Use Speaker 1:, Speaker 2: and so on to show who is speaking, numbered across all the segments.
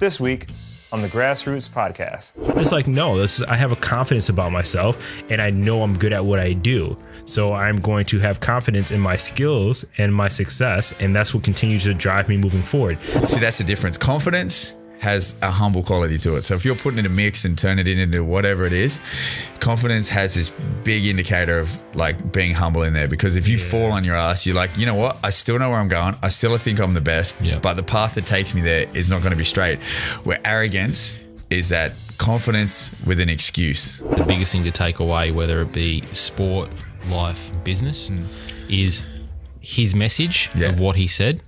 Speaker 1: This week on the Grassroots podcast.
Speaker 2: It's like, no, I have a confidence about myself and I know I'm good at what I do. So I'm going to have confidence in my skills and my success. And that's what continues to drive me moving forward.
Speaker 3: See, that's the difference. Confidence has a humble quality to it. So if you're putting it in a mix and turn it into whatever it is, confidence has this big indicator of like being humble in there, because if you fall on your ass, you're like, you know what? I still know where I'm going. I still think I'm the best, but the path that takes me there is not going to be straight. Where arrogance is that confidence with an excuse.
Speaker 4: The biggest thing to take away, whether it be sport, life, business, is his message of what he said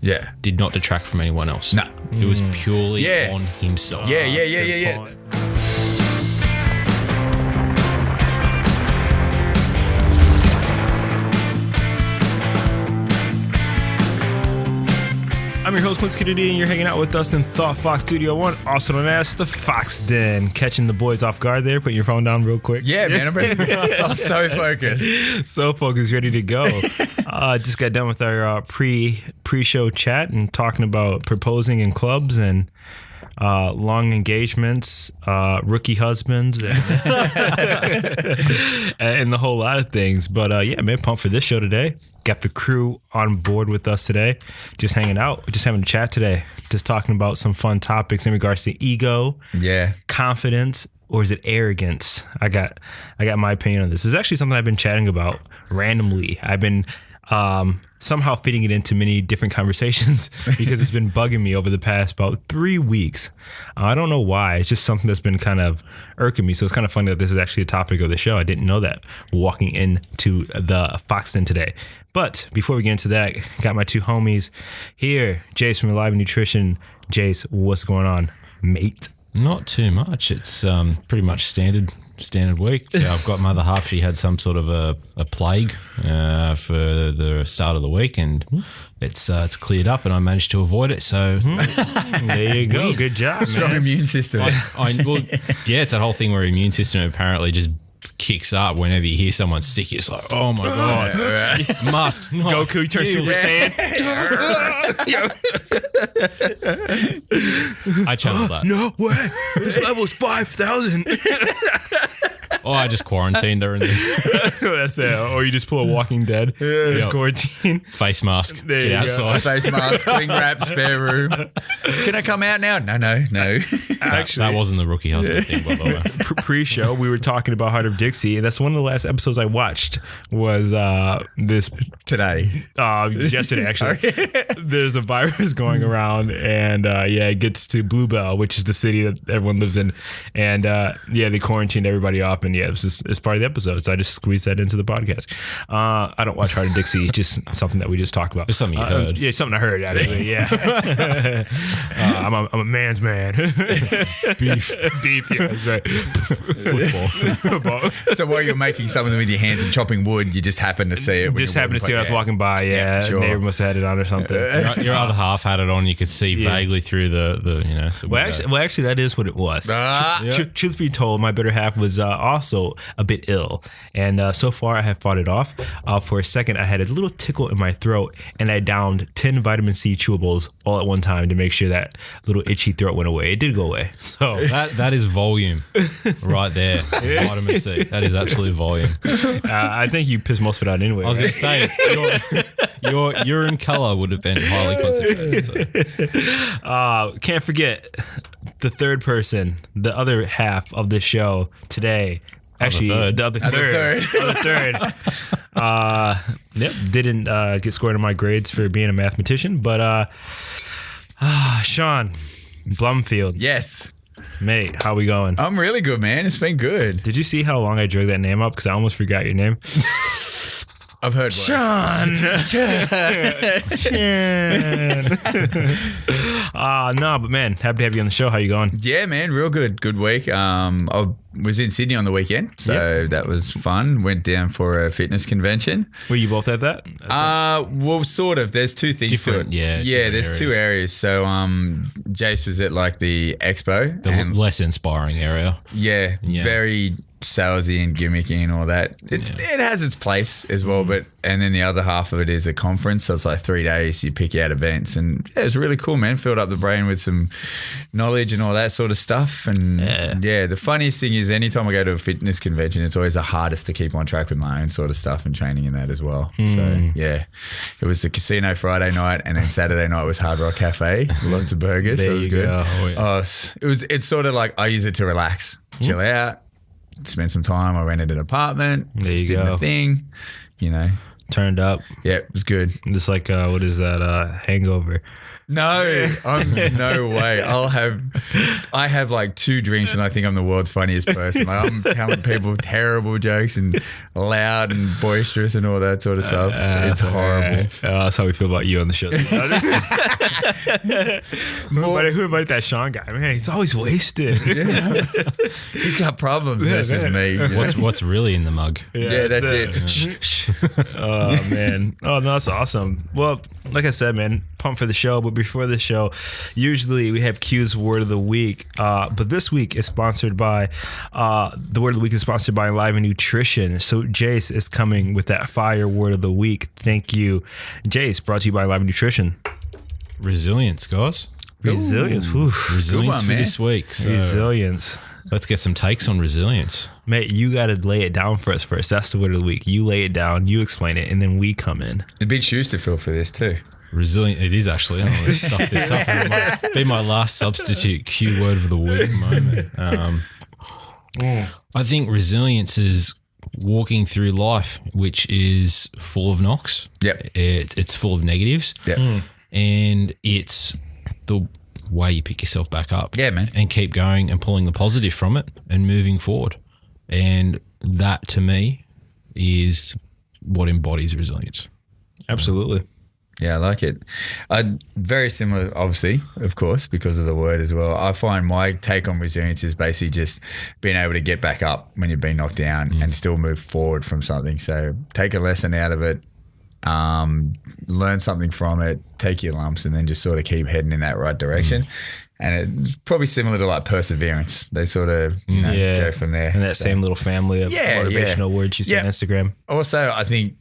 Speaker 4: did not detract from anyone else.
Speaker 3: No.
Speaker 4: It was purely on himself.
Speaker 3: Yeah.
Speaker 2: I'm your host, Prince Kennedy, and you're hanging out with us in Thought Fox Studio 1, also known as the Fox Den. Catching the boys off guard there. Put your phone down real quick.
Speaker 3: Yeah, man. I'm so focused.
Speaker 2: So focused, ready to go. Just got done with our pre-show chat and talking about proposing in clubs and long engagements, rookie husbands, and the whole lot of things. But yeah, man, pumped for this show today. Got the crew on board with us today. Just hanging out, just having a chat today. Just talking about some fun topics in regards to ego, confidence, or is it arrogance? I got my opinion on this. This is actually something I've been chatting about randomly. I've been somehow fitting it into many different conversations because it's been bugging me over the past about 3 weeks. I don't know why. It's just something that's been kind of irking me. So it's kind of funny that this is actually a topic of the show. I didn't know that walking into the Fox Den today. But before we get into that, got my two homies here. Jase from Alive Nutrition. Jase, what's going on, mate?
Speaker 4: Not too much. It's pretty much standard week. I've got my other half. She had some sort of a plague for the start of the week, and it's cleared up, and I managed to avoid it. So
Speaker 2: there you go. Good job,
Speaker 3: Strong
Speaker 2: man.
Speaker 3: immune system.
Speaker 4: It's that whole thing where immune system apparently just kicks up whenever you hear someone sick. It's like, oh my god, must
Speaker 2: Goku turns Super Saiyan.
Speaker 4: I channeled that.
Speaker 2: No way. This level's 5,000.
Speaker 4: I just quarantined her and
Speaker 2: That's it. Or you just pull a Walking Dead. Just quarantine.
Speaker 4: Face mask.
Speaker 2: There
Speaker 4: Get
Speaker 2: you
Speaker 4: outside.
Speaker 3: Face mask, cling wrap, spare room. Can I come out now? No.
Speaker 2: Actually,
Speaker 4: that wasn't the rookie husband thing, by the way.
Speaker 2: Pre-show, we were talking about Heart of Dixie, and that's one of the last episodes I watched was this
Speaker 3: Today.
Speaker 2: yesterday, actually. There's a virus going around, and it gets to Bluebell, which is the city that everyone lives in, and they quarantined everybody off, and it's part of the episode, so I just squeezed that into the podcast. I don't watch Heart of Dixie. It's just something that we just talked about.
Speaker 4: It's something you heard.
Speaker 2: Yeah, something I heard, actually, yeah. I'm a man's man. Beef, yeah, that's right. Football.
Speaker 3: So while you're making something with your hands and chopping wood, you just happen to see it.
Speaker 2: Just happened to see it. I was walking by. Yeah,
Speaker 3: sure.
Speaker 2: Neighbor must have had it on or something.
Speaker 4: Your other half had it on. You could see vaguely through the
Speaker 2: Well, actually, that is what it was. Truth be told, my better half was also a bit ill, and so far I have fought it off. For a second, I had a little tickle in my throat, and I downed 10 vitamin C chewables all at one time to make sure that little itchy throat went away. It did go away. So
Speaker 4: that is volume right there. Vitamin C. That is absolute volume.
Speaker 2: I think you pissed most of it out anyway.
Speaker 4: I was going to say your urine color would have been highly concentrated. So.
Speaker 2: Can't forget the third person, the other half of the show today. Actually, the other third. Didn't get scored on my grades for being a mathematician, but Shaun Blumfield.
Speaker 3: Yes.
Speaker 2: Mate, how we going?
Speaker 3: I'm really good, man. It's been good.
Speaker 2: Did you see how long I drug that name up? Because I almost forgot your name.
Speaker 3: I've heard
Speaker 2: Shaun. No, but man, happy to have you on the show. How you going?
Speaker 3: Yeah, man, real good. Good week. I was in Sydney on the weekend, so that was fun. Went down for a fitness convention.
Speaker 2: Were you both at that?
Speaker 3: Well, sort of. There's two things
Speaker 4: Different,
Speaker 3: to it.
Speaker 4: yeah,
Speaker 3: There's
Speaker 4: areas.
Speaker 3: two areas. So, Jase was at like the expo.
Speaker 4: The less inspiring area.
Speaker 3: Yeah, very salesy and gimmicky and all that. It has its place as well, and then the other half of it is a conference. So it's like 3 days. You pick out events, and yeah, it's really cool, man. Filled up the brain with some knowledge and all that sort of stuff. And yeah, the funniest thing is anytime I go to a fitness convention, it's always the hardest to keep on track with my own sort of stuff and training in that as well. So yeah, it was the casino Friday night, and then Saturday night was Hard Rock Cafe. Lots of burgers.
Speaker 2: There
Speaker 3: so it was
Speaker 2: you
Speaker 3: good.
Speaker 2: go. Oh, yeah.
Speaker 3: It's sort of like I use it to relax, chill out, spend some time. I rented an apartment.
Speaker 2: There you
Speaker 3: did
Speaker 2: go.
Speaker 3: the thing,
Speaker 2: Turned up.
Speaker 3: Yeah, it was good.
Speaker 2: Just like, what is that? Hangover.
Speaker 3: No, no way. I have like 2 drinks and I think I'm the world's funniest person. Like, I'm telling people terrible jokes and loud and boisterous and all that sort of stuff. It's horrible.
Speaker 2: That's how we feel about you on the show. Who invited that Shaun guy? Man, he's always wasted.
Speaker 3: He's got problems. That's just me.
Speaker 4: What's really in the mug?
Speaker 3: Yeah, that's it.
Speaker 2: Shh. Oh, man. Oh, no, that's awesome. Well, like I said, man, pumped for the show. But before the show, usually we have Q's Word of the Week. But this week is sponsored by, the Word of the Week is sponsored by Live Nutrition. So Jase is coming with that fire Word of the Week. Thank you. Jase, brought to you by Live Nutrition.
Speaker 4: Resilience, guys.
Speaker 2: Resilience.
Speaker 4: Resilience
Speaker 3: one,
Speaker 4: for
Speaker 3: man.
Speaker 4: this week. So
Speaker 2: Resilience.
Speaker 4: let's get some takes on resilience.
Speaker 2: Mate, you got to lay it down for us first. That's the word of the week. You lay it down, you explain it, and then we come in.
Speaker 3: The big shoes to fill for this too.
Speaker 4: Resilient, it is actually. I'm going to stuff this up. It might be my last substitute Q word of the week moment. I think resilience is walking through life, which is full of knocks.
Speaker 3: Yep.
Speaker 4: It's full of negatives.
Speaker 3: Yep.
Speaker 4: And it's the way you pick yourself back up.
Speaker 3: Yeah, man.
Speaker 4: And keep going and pulling the positive from it and moving forward. And that, to me, is what embodies resilience.
Speaker 2: Absolutely.
Speaker 3: Yeah, I like it. Very similar, obviously, of course, because of the word as well. I find my take on resilience is basically just being able to get back up when you've been knocked down and still move forward from something. So take a lesson out of it, learn something from it, take your lumps, and then just sort of keep heading in that right direction. And it's probably similar to like perseverance. They sort of go from there.
Speaker 2: And that same little family of motivational words you see on Instagram.
Speaker 3: Also, I think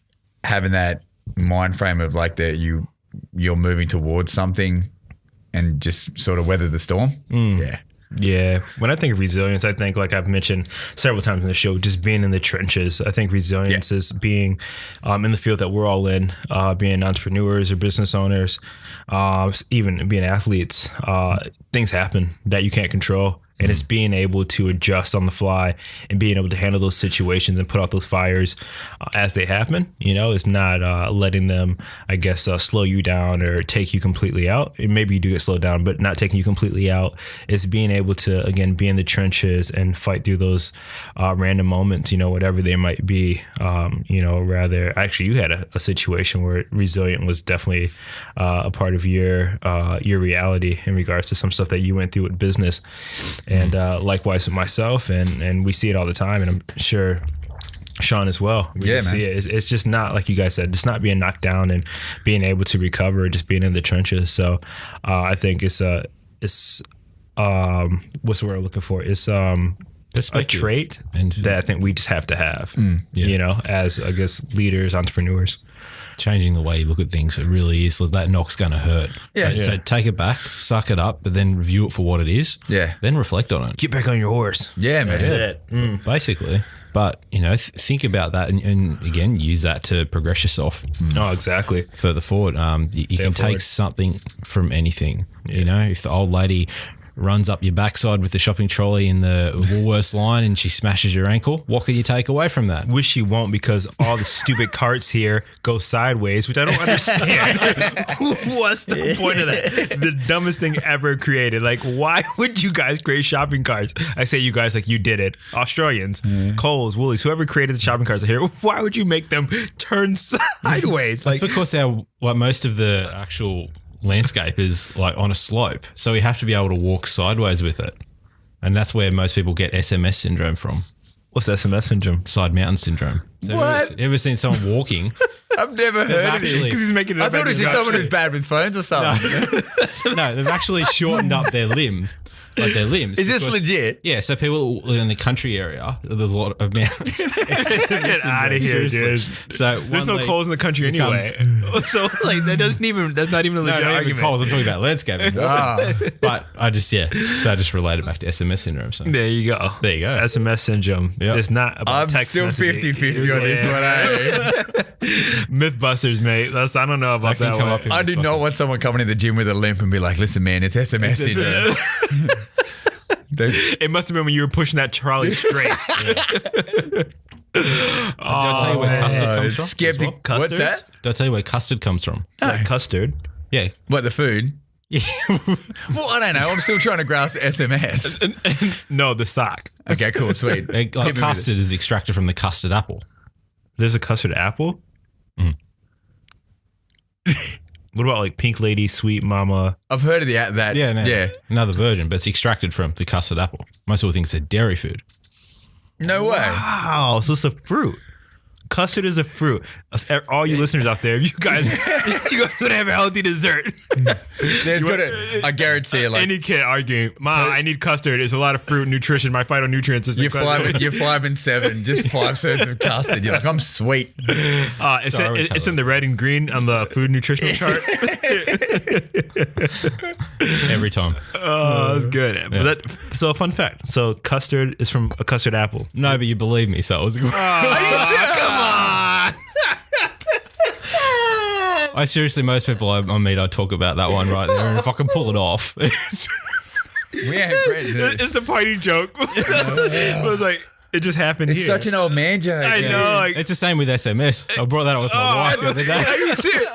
Speaker 3: having that mind frame of like that you're moving towards something and just sort of weather the storm.
Speaker 2: Yeah. When I think of resilience, I think, like I've mentioned several times in the show, just being in the trenches. I think resilience is being in the field that we're all in, being entrepreneurs or business owners, even being athletes. Things happen that you can't control. And it's being able to adjust on the fly and being able to handle those situations and put out those fires as they happen. You know, it's not letting them, I guess, slow you down or take you completely out. And maybe you do get slowed down, but not taking you completely out. It's being able to, again, be in the trenches and fight through those random moments, whatever they might be. Rather, actually, you had a situation where resilient was definitely a part of your reality in regards to some stuff that you went through with business. And likewise with myself, and we see it all the time, and I'm sure Shaun as well. We see it. It's just not, like you guys said, just not being knocked down and being able to recover, just being in the trenches. So I think it's what's the word I'm looking for? It's a trait that I think we just have to have, as, I guess, leaders, entrepreneurs.
Speaker 4: Changing the way you look at things, it really is. That knock's going to hurt. So take it back, suck it up, but then review it for what it is. Yeah. Then reflect on it.
Speaker 2: Get back on your horse.
Speaker 3: Yeah, man.
Speaker 2: That's it.
Speaker 4: Basically. But, think about that and again, use that to progress yourself.
Speaker 2: Oh, exactly.
Speaker 4: Further forward. You can take something from anything. If the old lady runs up your backside with the shopping trolley in the Woolworths line and she smashes your ankle, what can you take away from that?
Speaker 2: Wish she won't, because all the stupid carts here go sideways, which I don't understand. What's the point of that? The dumbest thing ever created. Like, why would you guys create shopping carts? I say you guys like you did it. Australians, Coles, Woolies, whoever created the shopping carts here, why would you make them turn sideways?
Speaker 4: That's because most of the actual landscape is like on a slope, so we have to be able to walk sideways with it, and that's where most people get SMS syndrome from.
Speaker 2: What's SMS syndrome?
Speaker 4: Side mountain syndrome. So
Speaker 3: What?
Speaker 4: Ever seen someone walking?
Speaker 3: I've never heard of it.
Speaker 2: Because he's making it
Speaker 3: I
Speaker 2: up.
Speaker 3: thought it was just someone who's bad with phones or something.
Speaker 4: No, they've actually shortened up their limb like their limbs.
Speaker 3: Is this
Speaker 4: because-
Speaker 3: legit?
Speaker 4: Yeah, so people in the country area, there's a lot of mountains.
Speaker 2: Get out of here, dude.
Speaker 4: So
Speaker 2: There's no coals in the country anyway. So like that's not even a legit
Speaker 4: not even
Speaker 2: argument.
Speaker 4: coals. I'm talking about landscaping. But I just related back to SMS syndrome. So
Speaker 2: There you go.
Speaker 4: There you go.
Speaker 2: SMS syndrome.
Speaker 4: Yep.
Speaker 2: It's not about
Speaker 3: I'm
Speaker 2: text
Speaker 3: still
Speaker 2: messaging.
Speaker 3: 50-50 on this one, eh?
Speaker 2: Mythbusters, mate. I don't know about
Speaker 4: That can
Speaker 2: that
Speaker 4: come
Speaker 2: one.
Speaker 4: up in-
Speaker 3: I do not want someone coming to the gym with a limp and be like, listen, man, it's SMS syndrome.
Speaker 2: It must have been when you were pushing that trolley straight.
Speaker 4: Did I tell you where custard comes from?
Speaker 3: Skeptic.
Speaker 4: as well?
Speaker 3: What's that?
Speaker 4: Did I tell you where custard comes from?
Speaker 2: Like custard.
Speaker 4: Yeah.
Speaker 3: What, the food?
Speaker 4: Yeah.
Speaker 3: Well, I don't know. I'm still trying to grasp SMS.
Speaker 2: No, the sock.
Speaker 3: Okay, cool, sweet.
Speaker 4: Like
Speaker 3: Hit me with
Speaker 4: custard is extracted from the custard apple.
Speaker 2: There's a custard apple. What about like Pink Lady, Sweet Mama?
Speaker 3: I've heard of that.
Speaker 4: Yeah, no,
Speaker 3: Yeah.
Speaker 4: another version, but it's extracted from the custard apple. Most people think it's a dairy food.
Speaker 3: No way.
Speaker 2: Wow, so it's a fruit. Custard is a fruit. All you listeners out there, you guys would have a healthy dessert.
Speaker 3: There's got to, I guarantee, like,
Speaker 2: Any kid arguing, Mom, I need custard. It's a lot of fruit nutrition. My phytonutrients is
Speaker 3: you're 5 and 7, just 5 serves of custard. You're like, I'm sweet.
Speaker 2: It's in the red and green on the food nutritional chart.
Speaker 4: Every time.
Speaker 2: Oh, that's good. But so, fun fact. So, custard is from a custard apple.
Speaker 4: No, but you believe me, so it was good.
Speaker 2: Come on.
Speaker 4: I seriously, most people I meet, I talk about that one right there, and if I can pull it off,
Speaker 3: We ain't friends.
Speaker 2: It's the party joke. It was like, it just happened
Speaker 3: It's
Speaker 2: here.
Speaker 3: such an old man joke.
Speaker 2: I know. Like,
Speaker 4: it's the same with SMS. I brought that up with my wife the other day.
Speaker 3: Are you serious?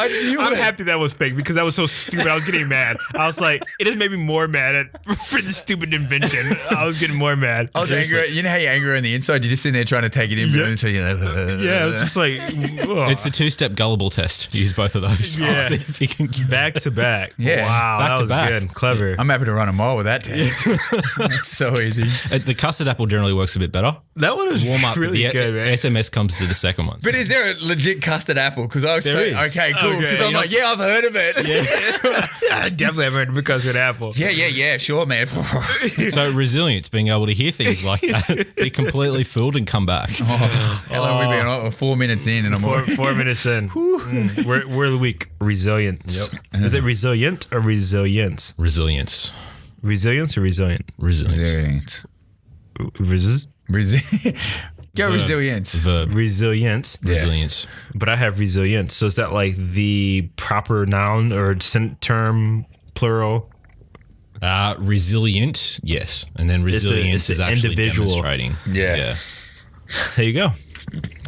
Speaker 3: I knew
Speaker 2: I'm
Speaker 3: it.
Speaker 2: happy that was fake because that was so stupid. I was getting mad. I was like, it just made me more mad for the stupid invention. I was getting more mad.
Speaker 3: I was angry. You know how you're angry on the inside? You're just sitting there trying to take it in, and so you're like,
Speaker 2: Yeah, it was just like, ugh.
Speaker 4: It's the 2-step gullible test. Use both of those.
Speaker 2: Yeah.
Speaker 4: See if you can get
Speaker 2: Back to back.
Speaker 3: Yeah.
Speaker 2: Wow,
Speaker 4: Back
Speaker 2: that
Speaker 4: to
Speaker 2: was
Speaker 4: back.
Speaker 2: good. Clever.
Speaker 3: I'm happy to run a mile with that test. It's so easy.
Speaker 4: The custard apple generally works a bit better.
Speaker 2: That one was
Speaker 4: Warm up.
Speaker 2: really
Speaker 4: the
Speaker 2: good, man.
Speaker 4: SMS comes to the second one.
Speaker 3: But is there a legit custard apple? Because I was
Speaker 4: There
Speaker 3: saying,
Speaker 4: is.
Speaker 3: okay, cool.
Speaker 2: Okay.
Speaker 3: Because I'm like, yeah, I've heard of it.
Speaker 2: I definitely have heard of custard apple.
Speaker 3: Yeah, sure, man.
Speaker 4: So resilience, being able to hear things like that, be completely fooled and come back.
Speaker 3: How long have we been on? 4 minutes in, and I'm already
Speaker 2: 4 minutes in. We're the week. Resilience.
Speaker 3: Yep.
Speaker 2: Is it resilient or resilience?
Speaker 4: Resilience.
Speaker 2: Resilience or resilient?
Speaker 4: Resilience.
Speaker 3: Go resilience.
Speaker 4: Verb.
Speaker 2: Resilience.
Speaker 4: Resilience.
Speaker 2: But I have resilience. So is that like the proper noun or term plural?
Speaker 4: Resilient, yes. And then resilience
Speaker 2: it's
Speaker 4: is
Speaker 2: the
Speaker 4: actually
Speaker 2: individual.
Speaker 4: demonstrating.
Speaker 3: Yeah.
Speaker 2: There you go.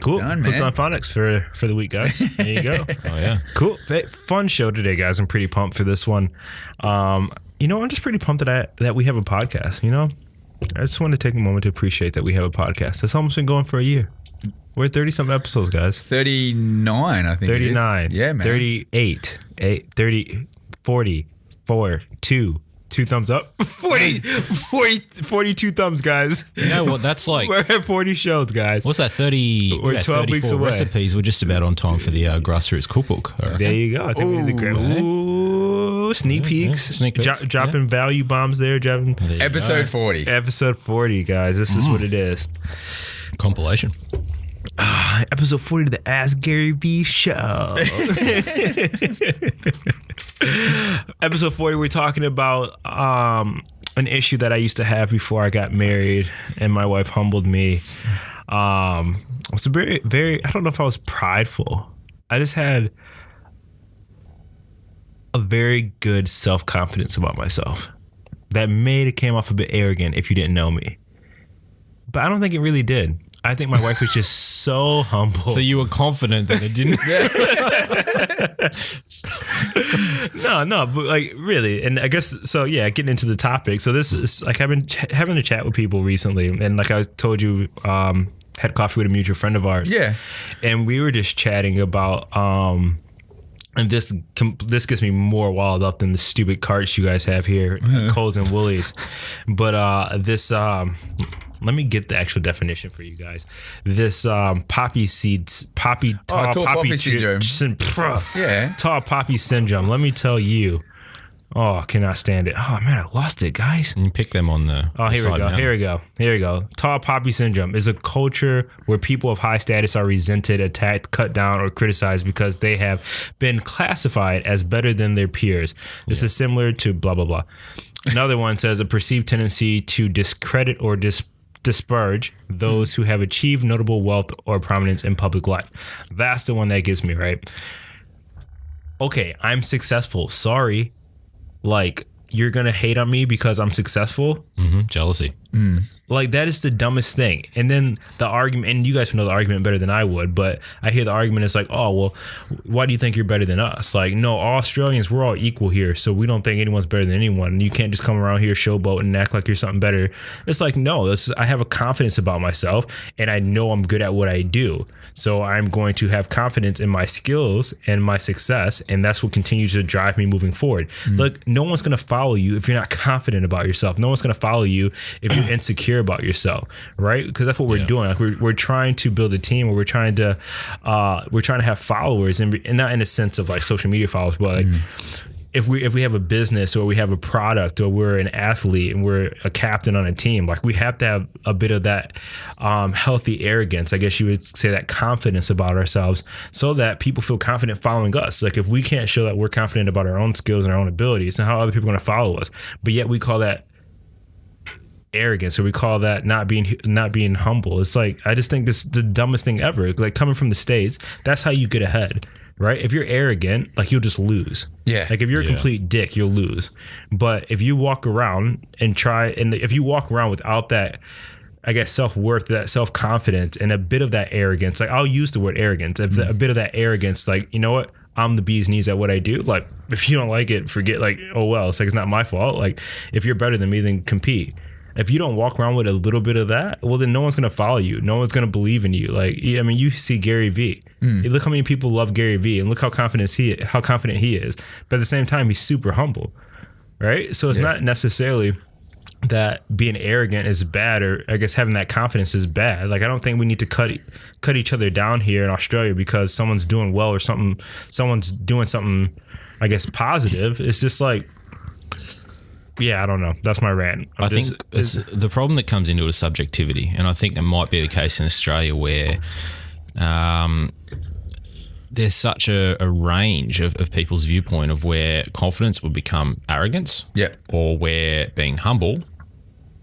Speaker 2: Cool.
Speaker 3: Done,
Speaker 2: Hooked
Speaker 3: man.
Speaker 2: on phonics for the week, guys. There you go.
Speaker 4: Oh, yeah.
Speaker 2: Cool. Fun show today, guys. I'm pretty pumped for this one. I'm just pretty pumped that we have a podcast, you know? I just want to take a moment to appreciate that we have a podcast. It's almost been going for a year. We're 30-something episodes, guys.
Speaker 3: 39, I think.
Speaker 2: 39.
Speaker 3: It is. Yeah, man.
Speaker 2: 38. 30. 40. 4. 2. 2 thumbs up. 42 thumbs, guys.
Speaker 4: You know what? That's like,
Speaker 2: We're at 40 shows, guys.
Speaker 4: what's that, 30?
Speaker 2: We're 12 weeks
Speaker 4: 34
Speaker 2: away.
Speaker 4: recipes. We're just about on time for the Grassroots cookbook. I reckon.
Speaker 2: There you go. I think we did great. Ooh, sneak peeks.
Speaker 4: Sneak peeks.
Speaker 2: Dropping value bombs there. Dropping
Speaker 4: There you
Speaker 3: Episode
Speaker 4: go.
Speaker 3: 40.
Speaker 2: episode 40, guys. This is what it is.
Speaker 4: Compilation.
Speaker 2: Episode 40 of the Ask Gary B show. Episode 40, we're talking about an issue that I used to have before I got married and my wife humbled me. It's a very, very, I don't know if I was prideful. I just had a very good self-confidence about myself that came off a bit arrogant if you didn't know me. But I don't think it really did. I think my wife was just so humble.
Speaker 4: So you were confident that it didn't.
Speaker 2: No, but like really, and I guess so. Yeah, getting into the topic. So this is like I've been having a chat with people recently, and like I told you, had coffee with a mutual friend of ours.
Speaker 3: Yeah,
Speaker 2: and we were just chatting about and this gets me more wild up than the stupid carts you guys have here, Coles and Woolies. But this let me get the actual definition for you guys. This tall poppy syndrome.
Speaker 3: Yeah.
Speaker 2: Tall poppy syndrome. Let me tell you, Oh, I cannot stand it. Oh man, I lost it, guys.
Speaker 4: And you pick them on the.
Speaker 2: Oh, here we go. Here we go. Tall poppy syndrome is a culture where people of high status are resented, attacked, cut down, or criticized because they have been classified as better than their peers. This is similar to blah, blah, blah. Another one says a perceived tendency to discredit or disparage those who have achieved notable wealth or prominence in public life. That's the one that gets me, right? Okay, I'm successful. Sorry. Like, you're going to hate on me because I'm successful?
Speaker 4: Jealousy.
Speaker 2: Like, that is the dumbest thing. And then the argument, and you guys know the argument better than I would, but I hear the argument is like, oh, well, why do you think you're better than us? Like, no, all Australians, we're all equal here, so we don't think anyone's better than anyone. You can't just come around here, showboat, and act like you're something better. It's like, no, I have a confidence about myself, and I know I'm good at what I do. So I'm going to have confidence in my skills and my success, and that's what continues to drive me moving forward. Look, no one's going to follow you if you're not confident about yourself. No one's going to follow you if you're insecure about yourself, right? Because that's what we're doing. Like we're trying to build a team where we're trying to have followers, and not in the sense of like social media followers, but like if we have a business or we have a product or we're an athlete and we're a captain on a team, like we have to have a bit of that healthy arrogance, I guess you would say, that confidence about ourselves, so that people feel confident following us. Like if we can't show that we're confident about our own skills and our own abilities, then how are other people going to follow us? But yet we call that arrogance, or we call that not being humble. It's like, I just think this is the dumbest thing ever. Like coming from the States, that's how you get ahead, right? If you're arrogant, like you'll just lose.
Speaker 3: Yeah.
Speaker 2: Like if you're a complete dick, you'll lose. But if you walk around if you walk around without that, I guess, self-worth, that self-confidence, and a bit of that arrogance, like I'll use the word arrogance, a bit of that arrogance, like, you know what? I'm the bee's knees at what I do. Like if you don't like it, forget, like, oh well, it's like, it's not my fault. Like if you're better than me, then compete. If you don't walk around with a little bit of that, well, then no one's going to follow you. No one's going to believe in you. Like, I mean, you see Gary Vee. Look how many people love Gary Vee, and look how confident he is. But at the same time, he's super humble, right? So it's not necessarily that being arrogant is bad, or I guess having that confidence is bad. Like, I don't think we need to cut each other down here in Australia because someone's doing well or someone's doing something, I guess, positive. It's just like, yeah, I don't know. That's my rant.
Speaker 4: I think the problem that comes into it is subjectivity. And I think it might be the case in Australia where there's such a range of people's viewpoint of where confidence would become arrogance, or where being humble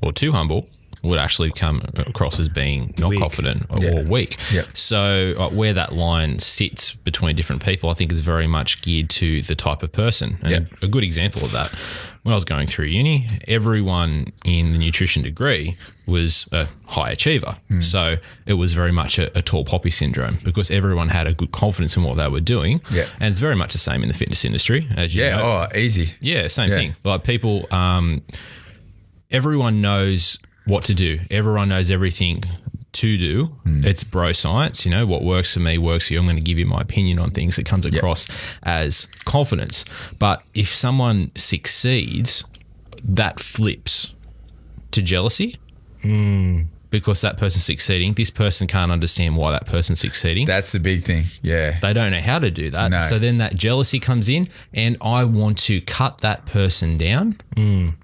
Speaker 4: or too humble would actually come across as being not confident or weak. So where that line sits between different people, I think, is very much geared to the type of person. And a good example of that, when I was going through uni, everyone in the nutrition degree was a high achiever. So it was very much a tall poppy syndrome, because everyone had a good confidence in what they were doing. And it's very much the same in the fitness industry, as you know.
Speaker 3: Easy.
Speaker 4: Yeah, same thing. Like people, everyone knows what to do. Everyone knows everything to do. It's bro science, you know, what works for me works for you. I'm going to give you my opinion on things. That comes across as confidence. But if someone succeeds, that flips to jealousy. Because that person's succeeding. This person can't understand why that person's succeeding.
Speaker 3: That's the big thing. Yeah.
Speaker 4: They don't know how to do that.
Speaker 3: No.
Speaker 4: So then that jealousy comes in, and I want to cut that person down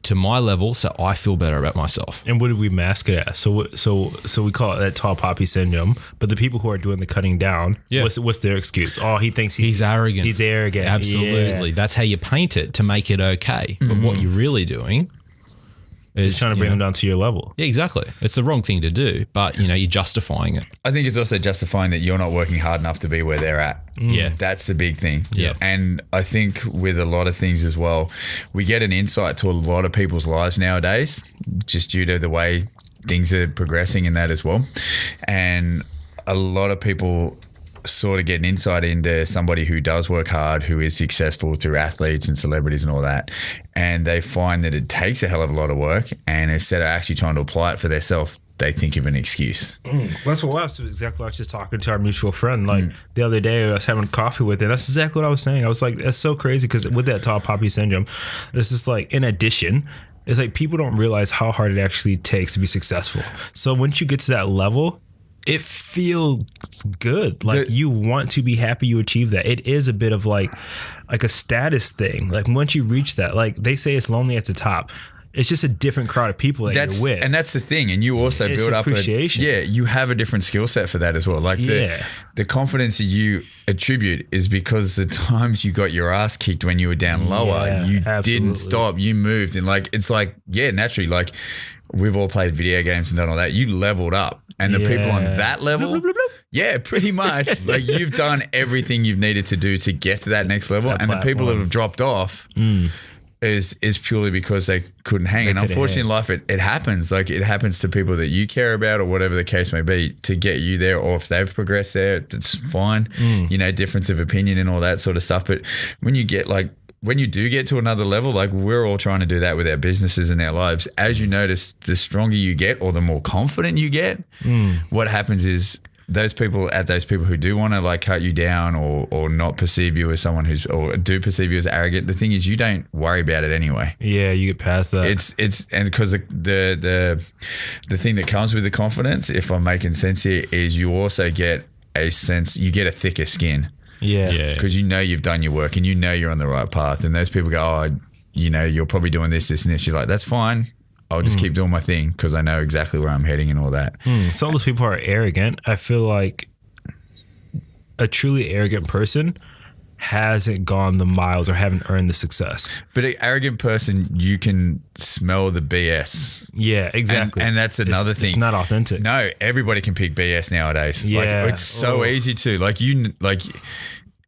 Speaker 4: to my level so I feel better about myself.
Speaker 2: And what do we mask it as? So we call it that tall poppy syndrome. But the people who are doing the cutting down, what's their excuse? Oh, he thinks he's arrogant. He's arrogant.
Speaker 4: Absolutely. Yeah. That's how you paint it to make it okay. But what you're really doing is
Speaker 2: trying to bring them down to your level.
Speaker 4: Yeah, exactly. It's the wrong thing to do, but you're justifying it.
Speaker 3: I think it's also justifying that you're not working hard enough to be where they're at.
Speaker 4: Yeah.
Speaker 3: That's the big thing.
Speaker 4: Yeah.
Speaker 3: And I think with a lot of things as well, we get an insight to a lot of people's lives nowadays, just due to the way things are progressing in that as well. And a lot of people sort of get an insight into somebody who does work hard, who is successful through athletes and celebrities and all that. And they find that it takes a hell of a lot of work. And instead of actually trying to apply it for themselves, they think of an excuse.
Speaker 2: That's exactly what I was just talking to our mutual friend. Like the other day, I was having coffee with her. That's exactly what I was saying. I was like, that's so crazy, because with that tall poppy syndrome, it's just like, in addition, it's like people don't realize how hard it actually takes to be successful. So once you get to that level, it feels good. Like you want to be happy you achieve that. It is a bit of like a status thing. Like once you reach that, like they say it's lonely at the top. It's just a different crowd of people that you're with.
Speaker 3: And that's the thing. And you also build up
Speaker 2: appreciation.
Speaker 3: You have a different skill set for that as well. Like the confidence that you attribute is because the times you got your ass kicked when you were down lower, you didn't stop, you moved. And like, it's like, naturally, like we've all played video games and done all that. You leveled up. And the people on that level, pretty much. Like you've done everything you've needed to do to get to that next level. And the people that have dropped off is purely because they couldn't hang. And unfortunately in life, it happens. Like it happens to people that you care about or whatever the case may be to get you there, or if they've progressed there, it's fine. You know, difference of opinion and all that sort of stuff. But when you do get to another level, like we're all trying to do that with our businesses and our lives. As you notice, the stronger you get or the more confident you get, what happens is those people who do want to like cut you down or not perceive you as someone or do perceive you as arrogant, the thing is you don't worry about it anyway.
Speaker 2: Yeah, you get past that.
Speaker 3: It's and because the thing that comes with the confidence, if I'm making sense here, is you also get a thicker skin. Yeah. Because you know you've done your work and you know you're on the right path. And those people go, oh, you know, you're probably doing this, this, and this. You're like, that's fine. I'll just keep doing my thing because I know exactly where I'm heading and all that.
Speaker 2: Some of those people are arrogant. I feel like a truly arrogant person hasn't gone the miles or haven't earned the success.
Speaker 3: But an arrogant person, you can smell the BS.
Speaker 2: Yeah, exactly.
Speaker 3: And that's another thing.
Speaker 2: It's not authentic.
Speaker 3: No, everybody can pick BS nowadays.
Speaker 2: Yeah.
Speaker 3: Like, it's so easy to.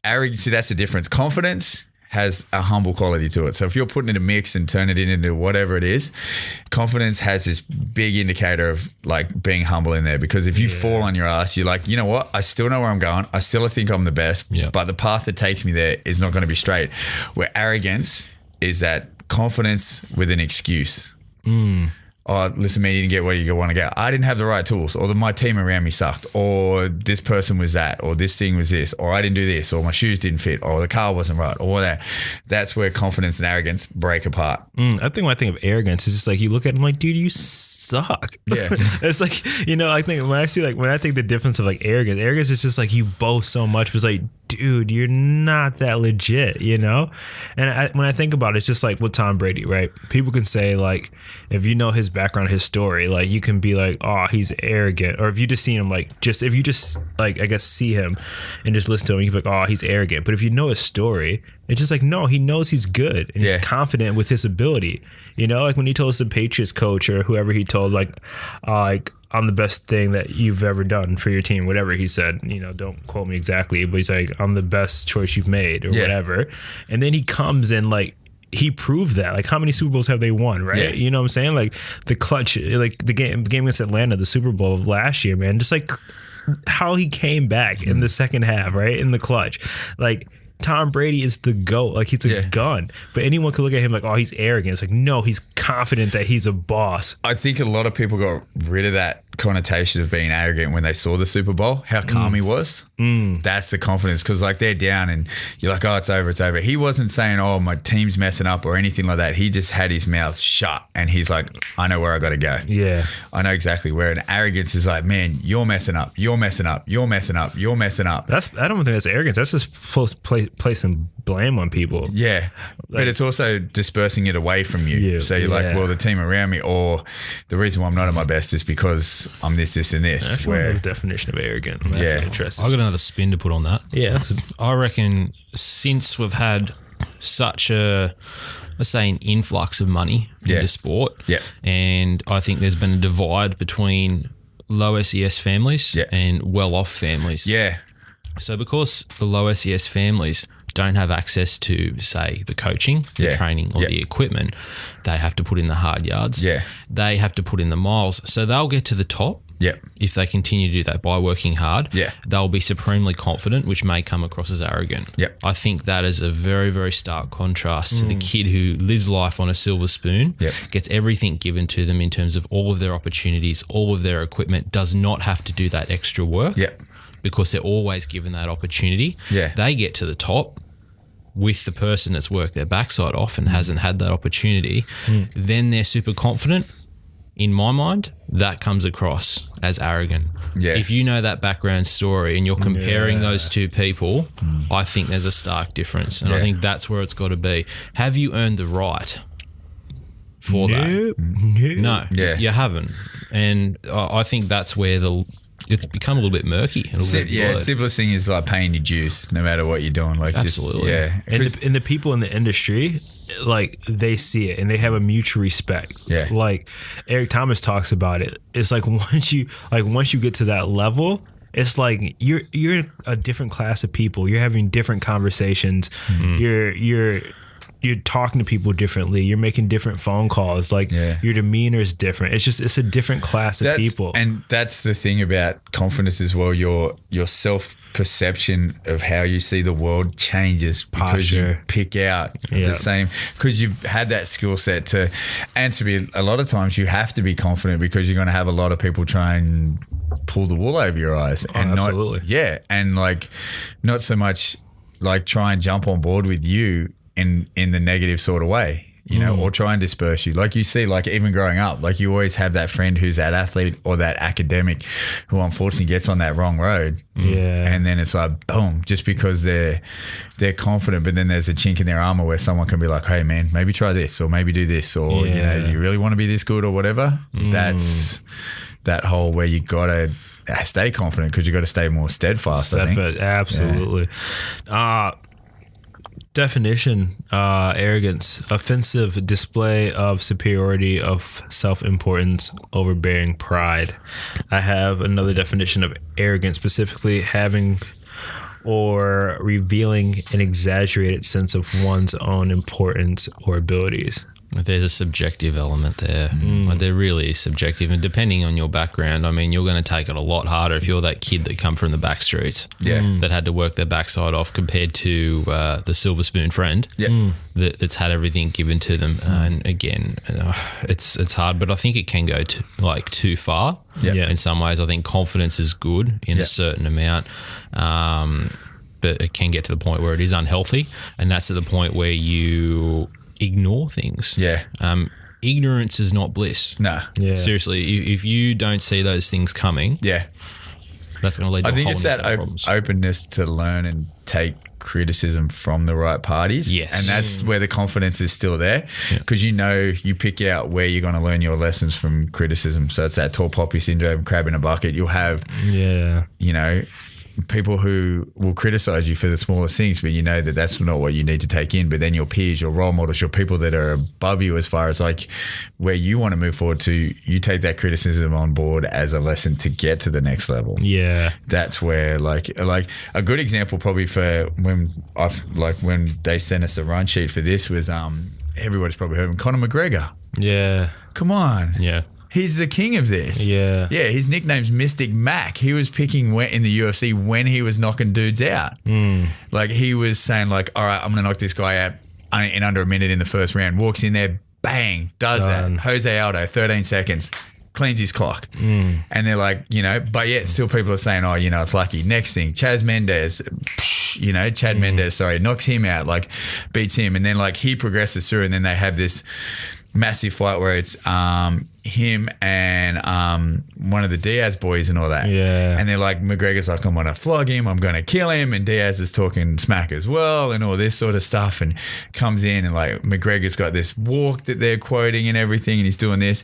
Speaker 3: Arrogance, see, that's the difference. Confidence has a humble quality to it. So if you're putting it in a mix and turn it into whatever it is, confidence has this big indicator of like being humble in there, because if you fall on your ass, you're like, you know what? I still know where I'm going. I still think I'm the best, but the path that takes me there is not going to be straight. Where arrogance is that confidence with an excuse. Oh, listen, man, you didn't get where you want to go. I didn't have the right tools, or my team around me sucked, or this person was that, or this thing was this, or I didn't do this, or my shoes didn't fit, or the car wasn't right, or that. That's where confidence and arrogance break apart.
Speaker 2: I think when I think of arrogance, it's just like you look at it and like, dude, you suck.
Speaker 3: Yeah.
Speaker 2: It's like, you know, I think when I think the difference of like arrogance is just like you boast so much, but it's like, dude, you're not that legit, you know? And when I think about it, it's just like with Tom Brady, right? People can say like, if you know his background, his story, like you can be like, oh, he's arrogant. Or if you just see him, like if you just like, I guess, see him and just listen to him, you can be like, oh, he's arrogant. But if you know his story, it's just like, no, he knows he's good and he's confident with his ability. You know, like when he told us the Patriots coach or whoever he told, like I'm the best thing that you've ever done for your team, whatever he said, you know, don't quote me exactly, but he's like, I'm the best choice you've made or whatever. And then he comes and like, he proved that. Like, how many Super Bowls have they won, right? Yeah. You know what I'm saying? Like the clutch, like the game against Atlanta, the Super Bowl of last year, man, just like how he came back in the second half, right? In the clutch. Like, Tom Brady is the GOAT. Like, he's a gun. But anyone could look at him like, oh, he's arrogant. It's like, no, he's confident that he's a boss.
Speaker 3: I think a lot of people got rid of that connotation of being arrogant when they saw the Super Bowl, how calm he was. That's the confidence, because like they're down and you're like, oh, it's over. He wasn't saying, oh, my team's messing up or anything like that. He just had his mouth shut and he's like, I know where I got to go.
Speaker 2: Yeah.
Speaker 3: I know exactly where. And arrogance is like, man, you're messing up. You're messing up. You're messing up. You're messing up.
Speaker 2: I don't think that's arrogance. That's just placing blame on people.
Speaker 3: Yeah. Like, but it's also dispersing it away from you. So you're like, well, the team around me, or the reason why I'm not at my best is because I'm this, and this.
Speaker 2: That's the definition of arrogant. That's interesting.
Speaker 4: I got another spin to put on that.
Speaker 2: Yeah.
Speaker 4: I reckon since we've had such let's say an influx of money into sport, and I think there's been a divide between low SES families and well-off families.
Speaker 3: Yeah.
Speaker 4: So because the low SES families don't have access to, say, the coaching, the training, or the equipment, they have to put in the hard yards. Yeah. They have to put in the miles. So they'll get to the top.
Speaker 3: Yep.
Speaker 4: If they continue to do that by working hard, they'll be supremely confident, which may come across as arrogant.
Speaker 3: Yep.
Speaker 4: I think that is a very, very stark contrast to the kid who lives life on a silver spoon, gets everything given to them in terms of all of their opportunities, all of their equipment, does not have to do that extra work because they're always given that opportunity.
Speaker 3: Yeah.
Speaker 4: They get to the top with the person that's worked their backside off and hasn't had that opportunity. Then they're super confident. in my mind, that comes across as arrogant.
Speaker 3: Yeah.
Speaker 4: If you know that background story and you're comparing those two people, I think there's a stark difference. And I think that's where it's got to be. Have you earned the right for that? No, you haven't. And I think that's where it's become a little bit murky.
Speaker 3: Simplest thing is like paying your dues, no matter what you're doing. Like,
Speaker 4: absolutely.
Speaker 2: And the people in the industry, like, they see it and they have a mutual respect.
Speaker 3: Yeah.
Speaker 2: Like Eric Thomas talks about it. It's like once you get to that level, it's like you're in a different class of people. You're having different conversations. You're talking to people differently. You're making different phone calls. Like your demeanor is different. It's a different class of people.
Speaker 3: And that's the thing about confidence as well. Your self-perception of how you see the world changes because you pick out the same, because you've had that skill set to be, a lot of times you have to be confident because you're going to have a lot of people try and pull the wool over your eyes. And and like not so much like try and jump on board with you in the negative sort of way, you know, or try and disperse you. Like you see, like even growing up, like you always have that friend who's that athlete or that academic who unfortunately gets on that wrong road. Yeah. And then it's like, boom, just because they're confident, but then there's a chink in their armor where someone can be like, hey man, maybe try this or maybe do this, or, you know, you really want to be this good or whatever. That's that whole where you got to stay confident because you got to stay more steadfast, I think.
Speaker 2: Absolutely. Definition, arrogance, offensive display of superiority, of self-importance, overbearing pride. I have another definition of arrogance, specifically having or revealing an exaggerated sense of one's own importance or abilities.
Speaker 4: There's a subjective element there. Like there really is subjective, and depending on your background, I mean, you're going to take it a lot harder if you're that kid that come from the back streets that had to work their backside off compared to the silver spoon friend that's had everything given to them. And again, it's hard, but I think it can go too far. In some ways, I think confidence is good in a certain amount, but it can get to the point where it is unhealthy, and that's at the point where you ignore things. Ignorance is not bliss.
Speaker 3: No.
Speaker 4: Seriously, if you don't see those things coming, that's going to lead to a whole
Speaker 3: I think it's that openness to learn and take criticism from the right parties. And that's where the confidence is still there, because you know you pick out where you're going to learn your lessons from criticism. So it's that tall poppy syndrome, crab in a bucket. You'll have, you know, people who will criticize you for the smallest things, but you know that that's not what you need to take in. But then your peers, your role models, your people that are above you as far as like where you want to move forward to, you take that criticism on board as a lesson to get to the next level. That's where like a good example probably for when they sent us a run sheet for this was everybody's probably heard of him, Conor McGregor. Come on. He's the king of this. His nickname's Mystic Mac. He was picking in the UFC when he was knocking dudes out. Like he was saying like, all right, I'm going to knock this guy out in under a minute in the first round. Walks in there, bang, does that. Jose Aldo, 13 seconds, cleans his clock. And they're like, you know, but yet still people are saying, oh, you know, it's lucky. Next thing, Chad Mendes, knocks him out, like beats him. And then like he progresses through, and then they have this massive fight where it's him and one of the Diaz boys and all that. And they're like, McGregor's like, I'm going to flog him, I'm going to kill him. And Diaz is talking smack as well and all this sort of stuff, and comes in and like McGregor's got this walk that they're quoting and everything, and he's doing this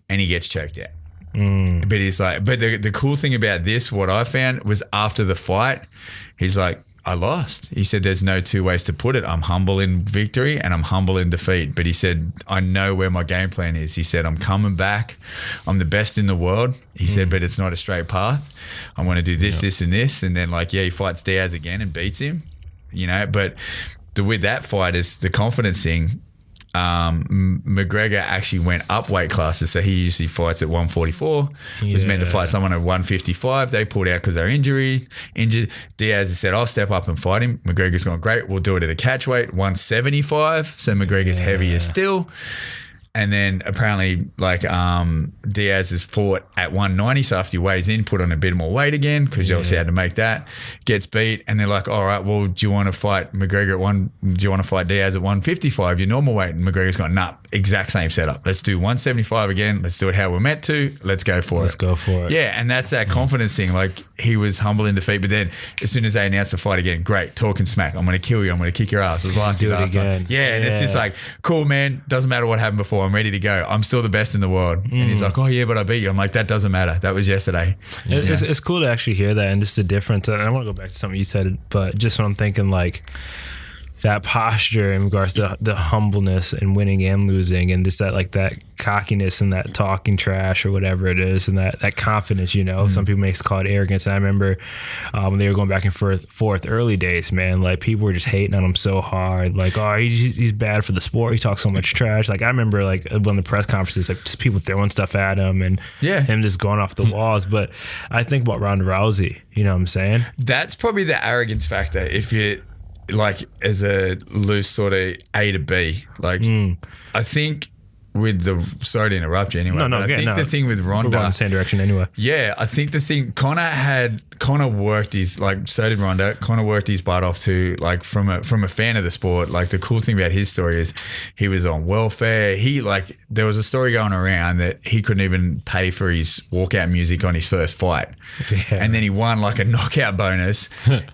Speaker 3: and he gets choked out. But he's like, but the cool thing about this, what I found was after the fight, he's like, I lost. He said, there's no two ways to put it. I'm humble in victory and I'm humble in defeat. But he said, I know where my game plan is. He said, I'm coming back. I'm the best in the world. He said, but it's not a straight path. I'm going to do this, this, and this. And then like, he fights Diaz again and beats him, you know. But with that fight is the confidence thing. McGregor actually went up weight classes, so he usually fights at 144. He was meant to fight someone at 155. They pulled out because they're injured. Diaz said, I'll step up and fight him. McGregor's gone, great, we'll do it at a catch weight, 175. So McGregor's heavier still. And then apparently, like, Diaz is fought at 190. So after he weighs in, put on a bit more weight again because you obviously had to make that. Gets beat, and they're like, all right, well, do you want to fight McGregor do you want to fight Diaz at 155, your normal weight? And McGregor's gone, nah, exact same setup. Let's do 175 again. Let's do it how we're meant to. Let's go for it.
Speaker 2: Let's go for it.
Speaker 3: Yeah, and that's that confidence thing. Like, he was humble in defeat, but then as soon as they announced the fight again, great, talking smack. I'm going to kill you. I'm going to kick your ass. It was like
Speaker 2: Do it
Speaker 3: last time.
Speaker 2: again.
Speaker 3: Yeah, and it's just like, cool, man. Doesn't matter what happened before. I'm ready to go. I'm still the best in the world. And he's like, oh, yeah, but I beat you. I'm like, that doesn't matter. That was yesterday.
Speaker 2: It's cool to actually hear that, and just the difference. And I want to go back to something you said, but just when I'm thinking, like, that posture in regards to the humbleness and winning and losing, and just that, like, that cockiness and that talking trash or whatever it is, and that confidence, you know. Some people may call it arrogance. And I remember when they were going back and forth early days, man, like, people were just hating on him so hard, like, oh, he's bad for the sport, he talks so much trash. Like, I remember, like, one of the press conferences, like, just people throwing stuff at him and him just going off the walls. But I think about Ronda Rousey, you know what I'm saying?
Speaker 3: That's probably the arrogance factor. If you, like, as a loose sort of A to B, like, I think with the, sorry to interrupt you anyway, but I think the thing with Ronda,
Speaker 2: we're going in the same direction anyway.
Speaker 3: Yeah, I think the thing, Connor worked his, like, so did Ronda. Connor worked his butt off too, like, from a fan of the sport. Like, the cool thing about his story is he was on welfare. He, like, there was a story going around that he couldn't even pay for his walkout music on his first fight. Yeah. And then he won, like, a knockout bonus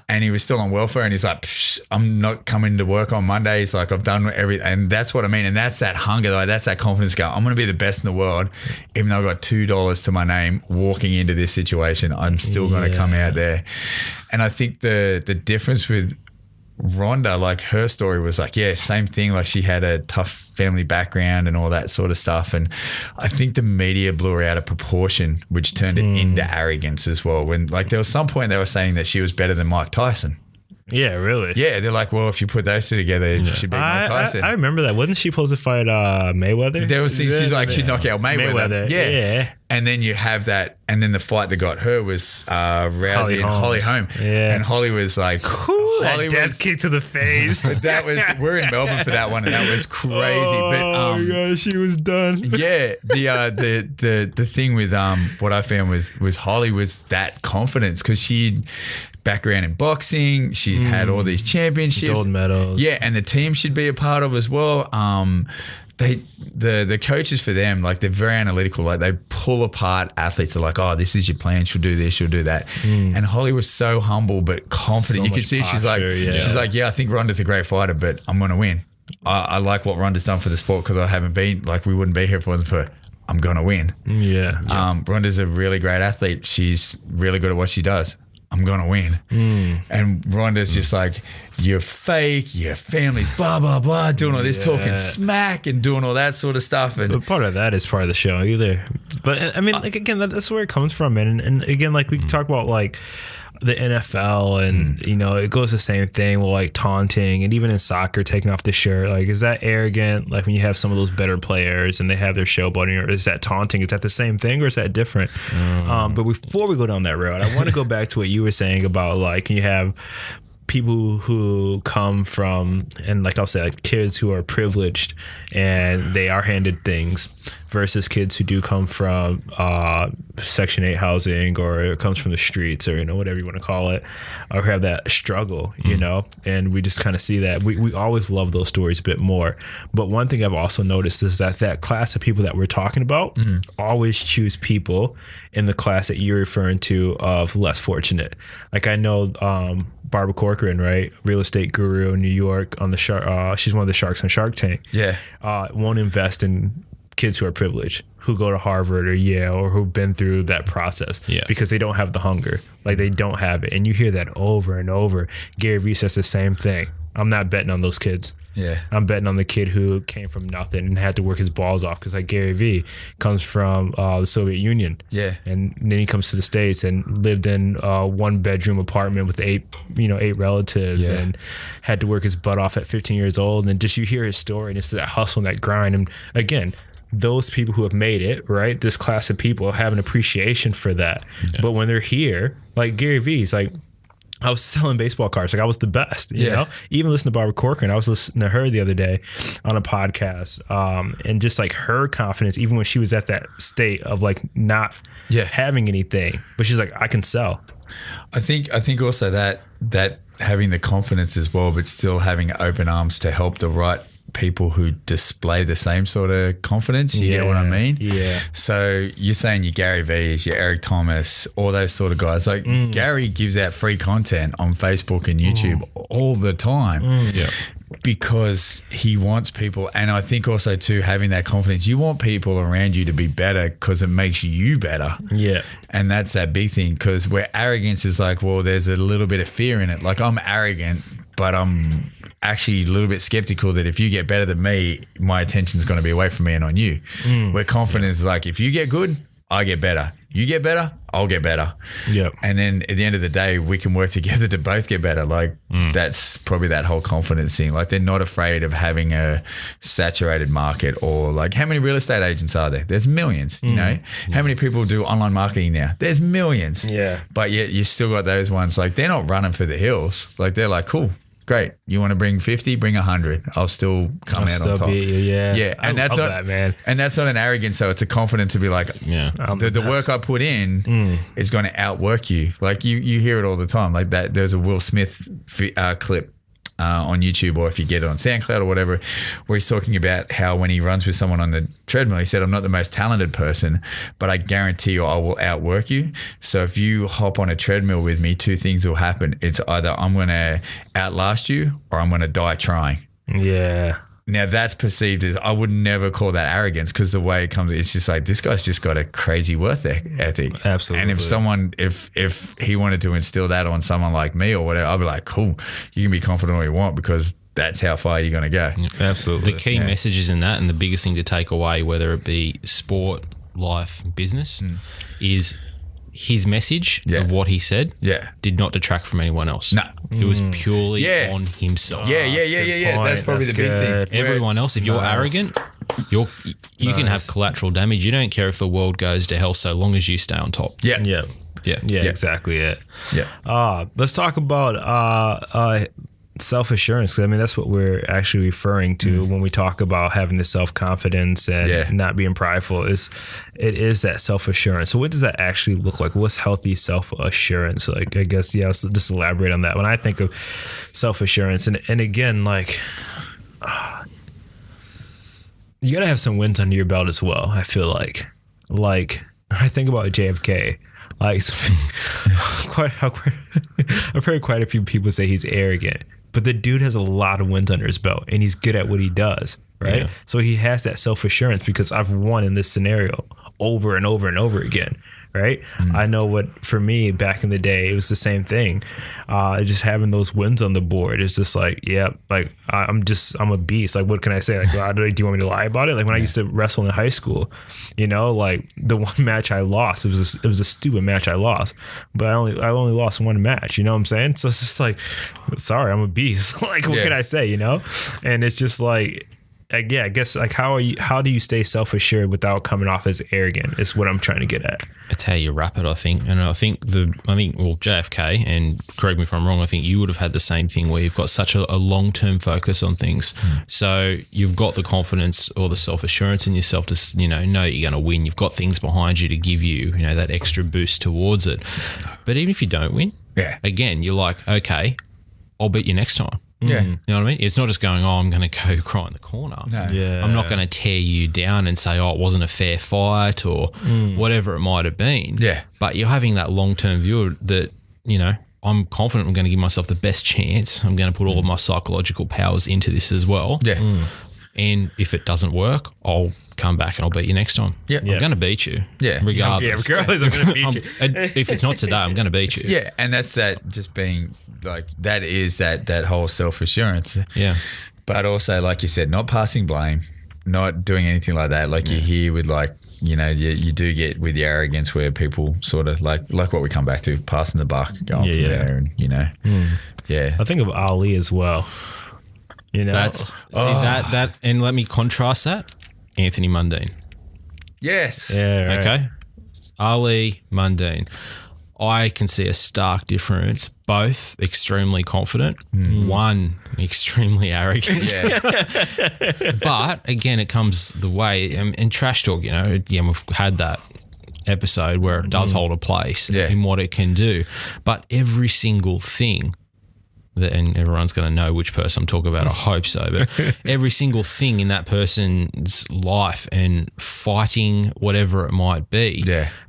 Speaker 3: and he was still on welfare, and he's like, I'm not coming to work on Monday. He's like, I've done everything. And that's what I mean. And that's that hunger, though. That's that confidence going, I'm going to be the best in the world. Even though I've got $2 to my name walking into this situation, I'm still going to come out there. And I think the difference with Ronda, like, her story was like, yeah, same thing. Like, she had a tough family background and all that sort of stuff. And I think the media blew her out of proportion, which turned it into arrogance as well. When, like, there was some point they were saying that she was better than Mike Tyson.
Speaker 2: Yeah, really?
Speaker 3: Yeah, they're like, well, if you put those two together, she beat Mike Tyson.
Speaker 2: I remember that. Wasn't she supposed to fight Mayweather?
Speaker 3: There was she's like, she'd knock out Mayweather.
Speaker 2: Yeah.
Speaker 3: And then you have that, and then the fight that got her was Rousey and Holly Holm. Yeah. And Holly was like,
Speaker 2: that death kick to the face.
Speaker 3: That was, we're in Melbourne for that one, and that was crazy.
Speaker 2: Oh my gosh, she was done.
Speaker 3: Yeah, the thing with what I found was Holly was that confidence, because she background in boxing, she's had all these championships,
Speaker 2: gold medals.
Speaker 3: Yeah, and the team she'd be a part of as well. The coaches for them, like, they're very analytical. Like, they pull apart athletes. They're like, oh, this is your plan. She'll do this. She'll do that. And Holly was so humble but confident. You could see posture, she's like, yeah, I think Ronda's a great fighter, but I'm going to win. I like what Ronda's done for the sport, because I haven't been, like, we wouldn't be here if it wasn't for, I'm going to win.
Speaker 2: Yeah.
Speaker 3: Ronda's a really great athlete. She's really good at what she does. I'm going to win. And Ronda's just like, you're fake, your family's blah, blah, blah, doing all this talking smack and doing all that sort of stuff. And
Speaker 2: but part of that is part of the show either. But I mean, like, again, that's where it comes from. And again, like, we talk about, like, the NFL, and you know, it goes the same thing with, like, taunting, and even in soccer, taking off the shirt. Like, is that arrogant? Like, when you have some of those better players and they have their show bunny, or is that taunting? Is that the same thing, or is that different? But before we go down that road, I want to go back to what you were saying about, like, you have people who come from, and, like, I'll say, like, kids who are privileged and they are handed things, versus kids who do come from Section 8 housing, or it comes from the streets, or, you know, whatever you want to call it, or have that struggle, you know. And we just kind of see that. We always love those stories a bit more. But one thing I've also noticed is that class of people that we're talking about always choose people in the class that you're referring to of less fortunate. Like, I know Barbara Corcoran, right? Real estate guru in New York, on the Shark. She's one of the sharks on Shark Tank.
Speaker 3: Yeah.
Speaker 2: Won't invest in kids who are privileged, who go to Harvard or Yale, or who've been through that process, because they don't have the hunger. Like, they don't have it. And you hear that over and over. Gary Vee says the same thing. I'm not betting on those kids.
Speaker 3: Yeah.
Speaker 2: I'm betting on the kid who came from nothing and had to work his balls off, because, like, Gary Vee comes from the Soviet Union.
Speaker 3: Yeah.
Speaker 2: And then he comes to the States and lived in a 1-bedroom apartment with eight relatives, and had to work his butt off at 15 years old. And just, you hear his story, and it's that hustle and that grind. And again, those people who have made it, right? This class of people have an appreciation for that. Yeah. But when they're here, like Gary Vee's, like, I was selling baseball cards. Like I was the best, you
Speaker 3: Yeah.
Speaker 2: know, even listening to Barbara Corcoran. I was listening to her the other day on a podcast, and just like her confidence, even when she was at that state of like not having anything, but she's like, I can sell.
Speaker 3: I think also that having the confidence as well, but still having open arms to help the right people who display the same sort of confidence. You get what I mean?
Speaker 2: Yeah.
Speaker 3: So you're saying your Gary V's, your Eric Thomas, all those sort of guys. Like Gary gives out free content on Facebook and YouTube all the time.
Speaker 4: Yeah.
Speaker 3: Because he wants people, and I think also too, having that confidence, you want people around you to be better because it makes you better.
Speaker 2: Yeah.
Speaker 3: And that's that big thing, because where arrogance is like, well, there's a little bit of fear in it. Like I'm arrogant, but I'm actually a little bit skeptical that if you get better than me, my attention's going to be away from me and on you. Where confidence is like, if you get good, I get better. You get better, I'll get better.
Speaker 2: Yep.
Speaker 3: And then at the end of the day, we can work together to both get better. Like that's probably that whole confidence thing. Like they're not afraid of having a saturated market, or like how many real estate agents are there? There's millions, you know? How many people do online marketing now? There's millions.
Speaker 2: Yeah.
Speaker 3: But yet you still got those ones, like they're not running for the hills. Like they're like, cool, great. You want to bring 50, bring 100. I'll still come out on top.
Speaker 2: Yeah.
Speaker 3: And that's
Speaker 2: love
Speaker 3: not
Speaker 2: that, man.
Speaker 3: And that's not an arrogance. So it's a confidence to be like, the work I put in is going to outwork you. Like you hear it all the time. Like that. There's a Will Smith clip on YouTube, or if you get it on SoundCloud or whatever, where he's talking about how when he runs with someone on the treadmill, he said, I'm not the most talented person, but I guarantee you I will outwork you. So if you hop on a treadmill with me, two things will happen. It's either I'm going to outlast you or I'm going to die trying.
Speaker 2: Yeah.
Speaker 3: Now that's perceived as, I would never call that arrogance, because the way it comes, it's just like, this guy's just got a crazy work ethic.
Speaker 2: Absolutely.
Speaker 3: And if someone, if he wanted to instill that on someone like me or whatever, I'd be like, cool, you can be confident all you want, because that's how far you're going to go.
Speaker 2: Absolutely.
Speaker 4: The key messages in that, and the biggest thing to take away, whether it be sport, life, business, is his message of what he said did not detract from anyone else.
Speaker 3: No.
Speaker 4: It was purely on himself.
Speaker 3: Yeah. That's probably the big thing.
Speaker 4: Everyone else, if you're arrogant, you can have collateral damage. You don't care if the world goes to hell so long as you stay on top.
Speaker 2: Yeah, exactly it.
Speaker 3: Yeah.
Speaker 2: Let's talk about self-assurance, because I mean that's what we're actually referring to when we talk about having the self-confidence and not being prideful. It is that self-assurance. So what does that actually look like? What's healthy self-assurance? Like, I guess, let's just elaborate on that. When I think of self-assurance, and again, like, you gotta have some wins under your belt as well. I feel like I think about JFK. Like, I've heard quite a few people say he's arrogant, but the dude has a lot of wins under his belt, and he's good at what he does, right?
Speaker 4: Yeah.
Speaker 2: So he has that self-assurance, because I've won in this scenario over and over and over again, right? I know what, for me back in the day, it was the same thing. Just having those wins on the board is just like, I'm a beast. Like, what can I say? Like, do you want me to lie about it? Like when I used to wrestle in high school, you know, like the one match I lost, it was a stupid match I lost, but I only lost one match. You know what I'm saying? So it's just like, sorry, I'm a beast. Like, what can I say? You know? And it's just like, I guess, like, how do you stay self-assured without coming off as arrogant is what I'm trying to get at.
Speaker 4: It's how you wrap it, I think. And I think JFK, and correct me if I'm wrong, I think you would have had the same thing where you've got such a long-term focus on things. So you've got the confidence or the self-assurance in yourself to, know you're going to win. You've got things behind you to give you, that extra boost towards it. But even if you don't win, again, you're like, okay, I'll beat you next time.
Speaker 3: Yeah.
Speaker 4: You know what I mean? It's not just going, I'm going to go cry in the corner.
Speaker 3: No.
Speaker 2: Yeah.
Speaker 4: I'm not going to tear you down and say, it wasn't a fair fight or whatever it might have been.
Speaker 3: Yeah.
Speaker 4: But you're having that long-term view that, I'm confident I'm going to give myself the best chance. I'm going to put all of my psychological powers into this as well.
Speaker 3: Yeah.
Speaker 4: And if it doesn't work, I'll come back and I'll beat you next time.
Speaker 3: Yeah.
Speaker 4: I'm going to beat you.
Speaker 3: Yeah.
Speaker 4: Regardless.
Speaker 2: Regardless, I'm going to beat you.
Speaker 4: If it's not today, I'm going to beat you.
Speaker 3: Yeah. And that's that, just being like, that is that whole self-assurance.
Speaker 4: Yeah.
Speaker 3: But also, like you said, not passing blame, not doing anything like that. Like you hear with you do get with the arrogance where people sort of like what we come back to, passing the buck, going from there, and Yeah.
Speaker 2: I think of Ali as well.
Speaker 4: That's that, and let me contrast that. Anthony Mundine.
Speaker 3: Yes.
Speaker 2: Yeah. Right.
Speaker 4: Okay. Ali Mundine. I can see a stark difference. Both extremely confident, one extremely arrogant.
Speaker 3: Yeah.
Speaker 4: But again, it comes the way, and trash talk, again, we've had that episode where it does hold a place in what it can do. But every single thing and everyone's going to know which person I'm talking about, I hope so, but every single thing in that person's life and fighting whatever it might be,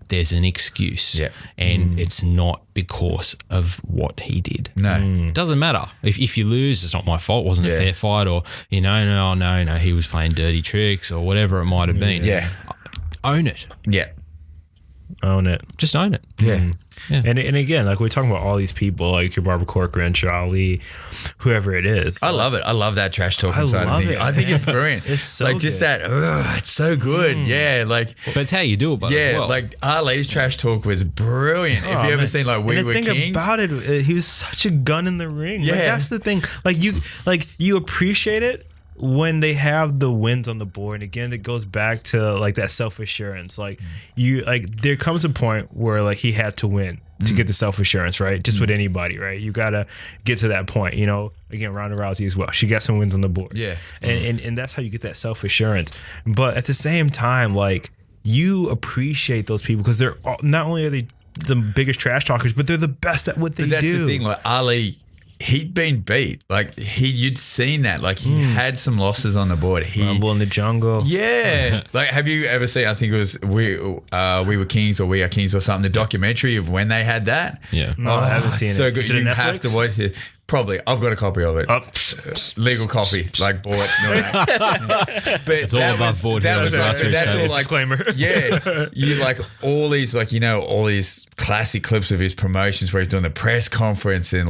Speaker 4: there's an excuse. Yeah. And it's not because of what he did.
Speaker 3: No.
Speaker 4: Doesn't matter. If you lose, it's not my fault. It wasn't a fair fight, or, no, he was playing dirty tricks or whatever it might have been.
Speaker 3: Yeah.
Speaker 4: Own it.
Speaker 3: Yeah.
Speaker 2: Own it.
Speaker 4: Just own it.
Speaker 2: Yeah. And again, like we're talking about all these people, like your Barbara Corcoran, Ali, whoever it is.
Speaker 3: I love it. I love that trash talking side of things. I think it's brilliant.
Speaker 2: It's so
Speaker 3: like just
Speaker 2: good.
Speaker 3: that. It's so good. Yeah, like.
Speaker 4: But it's how you do it, but as well.
Speaker 3: Like Ali's trash talk was brilliant. If you ever seen like We Were Kings,
Speaker 2: the thing about it, he was such a gun in the ring.
Speaker 3: Yeah,
Speaker 2: like, that's the thing. You appreciate it when they have the wins on the board. And again, it goes back to like that self-assurance. Like there comes a point where like he had to win to get the self-assurance, right? Just with anybody, right? You gotta get to that point, again, Ronda Rousey as well. She got some wins on the board.
Speaker 3: Yeah.
Speaker 2: And that's how you get that self-assurance. But at the same time, like you appreciate those people because they're not only are they the biggest trash talkers, but they're the best at what they do.
Speaker 3: But that's the thing, like Ali, he'd been beat. Like you'd seen that. Like he had some losses on the board.
Speaker 2: Rumble in the Jungle.
Speaker 3: Yeah. Like have you ever seen? I think it was We Were Kings or We Are Kings or something. The documentary of when they had that.
Speaker 4: Yeah.
Speaker 2: No, I haven't seen it.
Speaker 3: So good.
Speaker 2: Is it
Speaker 3: You
Speaker 2: on
Speaker 3: have to
Speaker 2: Netflix?
Speaker 3: watch it. Probably. I've got a copy of it. Legal copy. Like bought. But
Speaker 4: it's all above board here at Grassroots.
Speaker 3: That's all like
Speaker 2: disclaimer.
Speaker 3: Yeah. You like all these all these classic clips of his promotions where he's doing the press conference and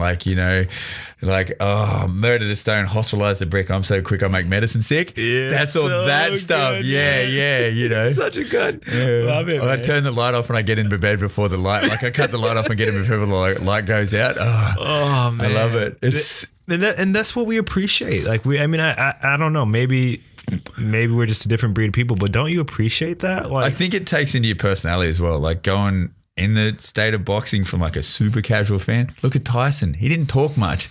Speaker 3: murdered a stone, hospitalized a brick. I'm so quick I make medicine sick. Yeah, that's all
Speaker 2: so
Speaker 3: that stuff.
Speaker 2: good,
Speaker 3: Yeah.
Speaker 2: Such a good.
Speaker 3: Love it. I turn the light off when I get into bed before the light. Like I cut the light off and get in before the light goes out.
Speaker 2: Oh man,
Speaker 3: I love it. It's
Speaker 2: and that's what we appreciate. Like I don't know. Maybe we're just a different breed of people, but don't you appreciate that? Like
Speaker 3: I think it takes into your personality as well. Like going in the state of boxing from like a super casual fan. Look at Tyson. He didn't talk much,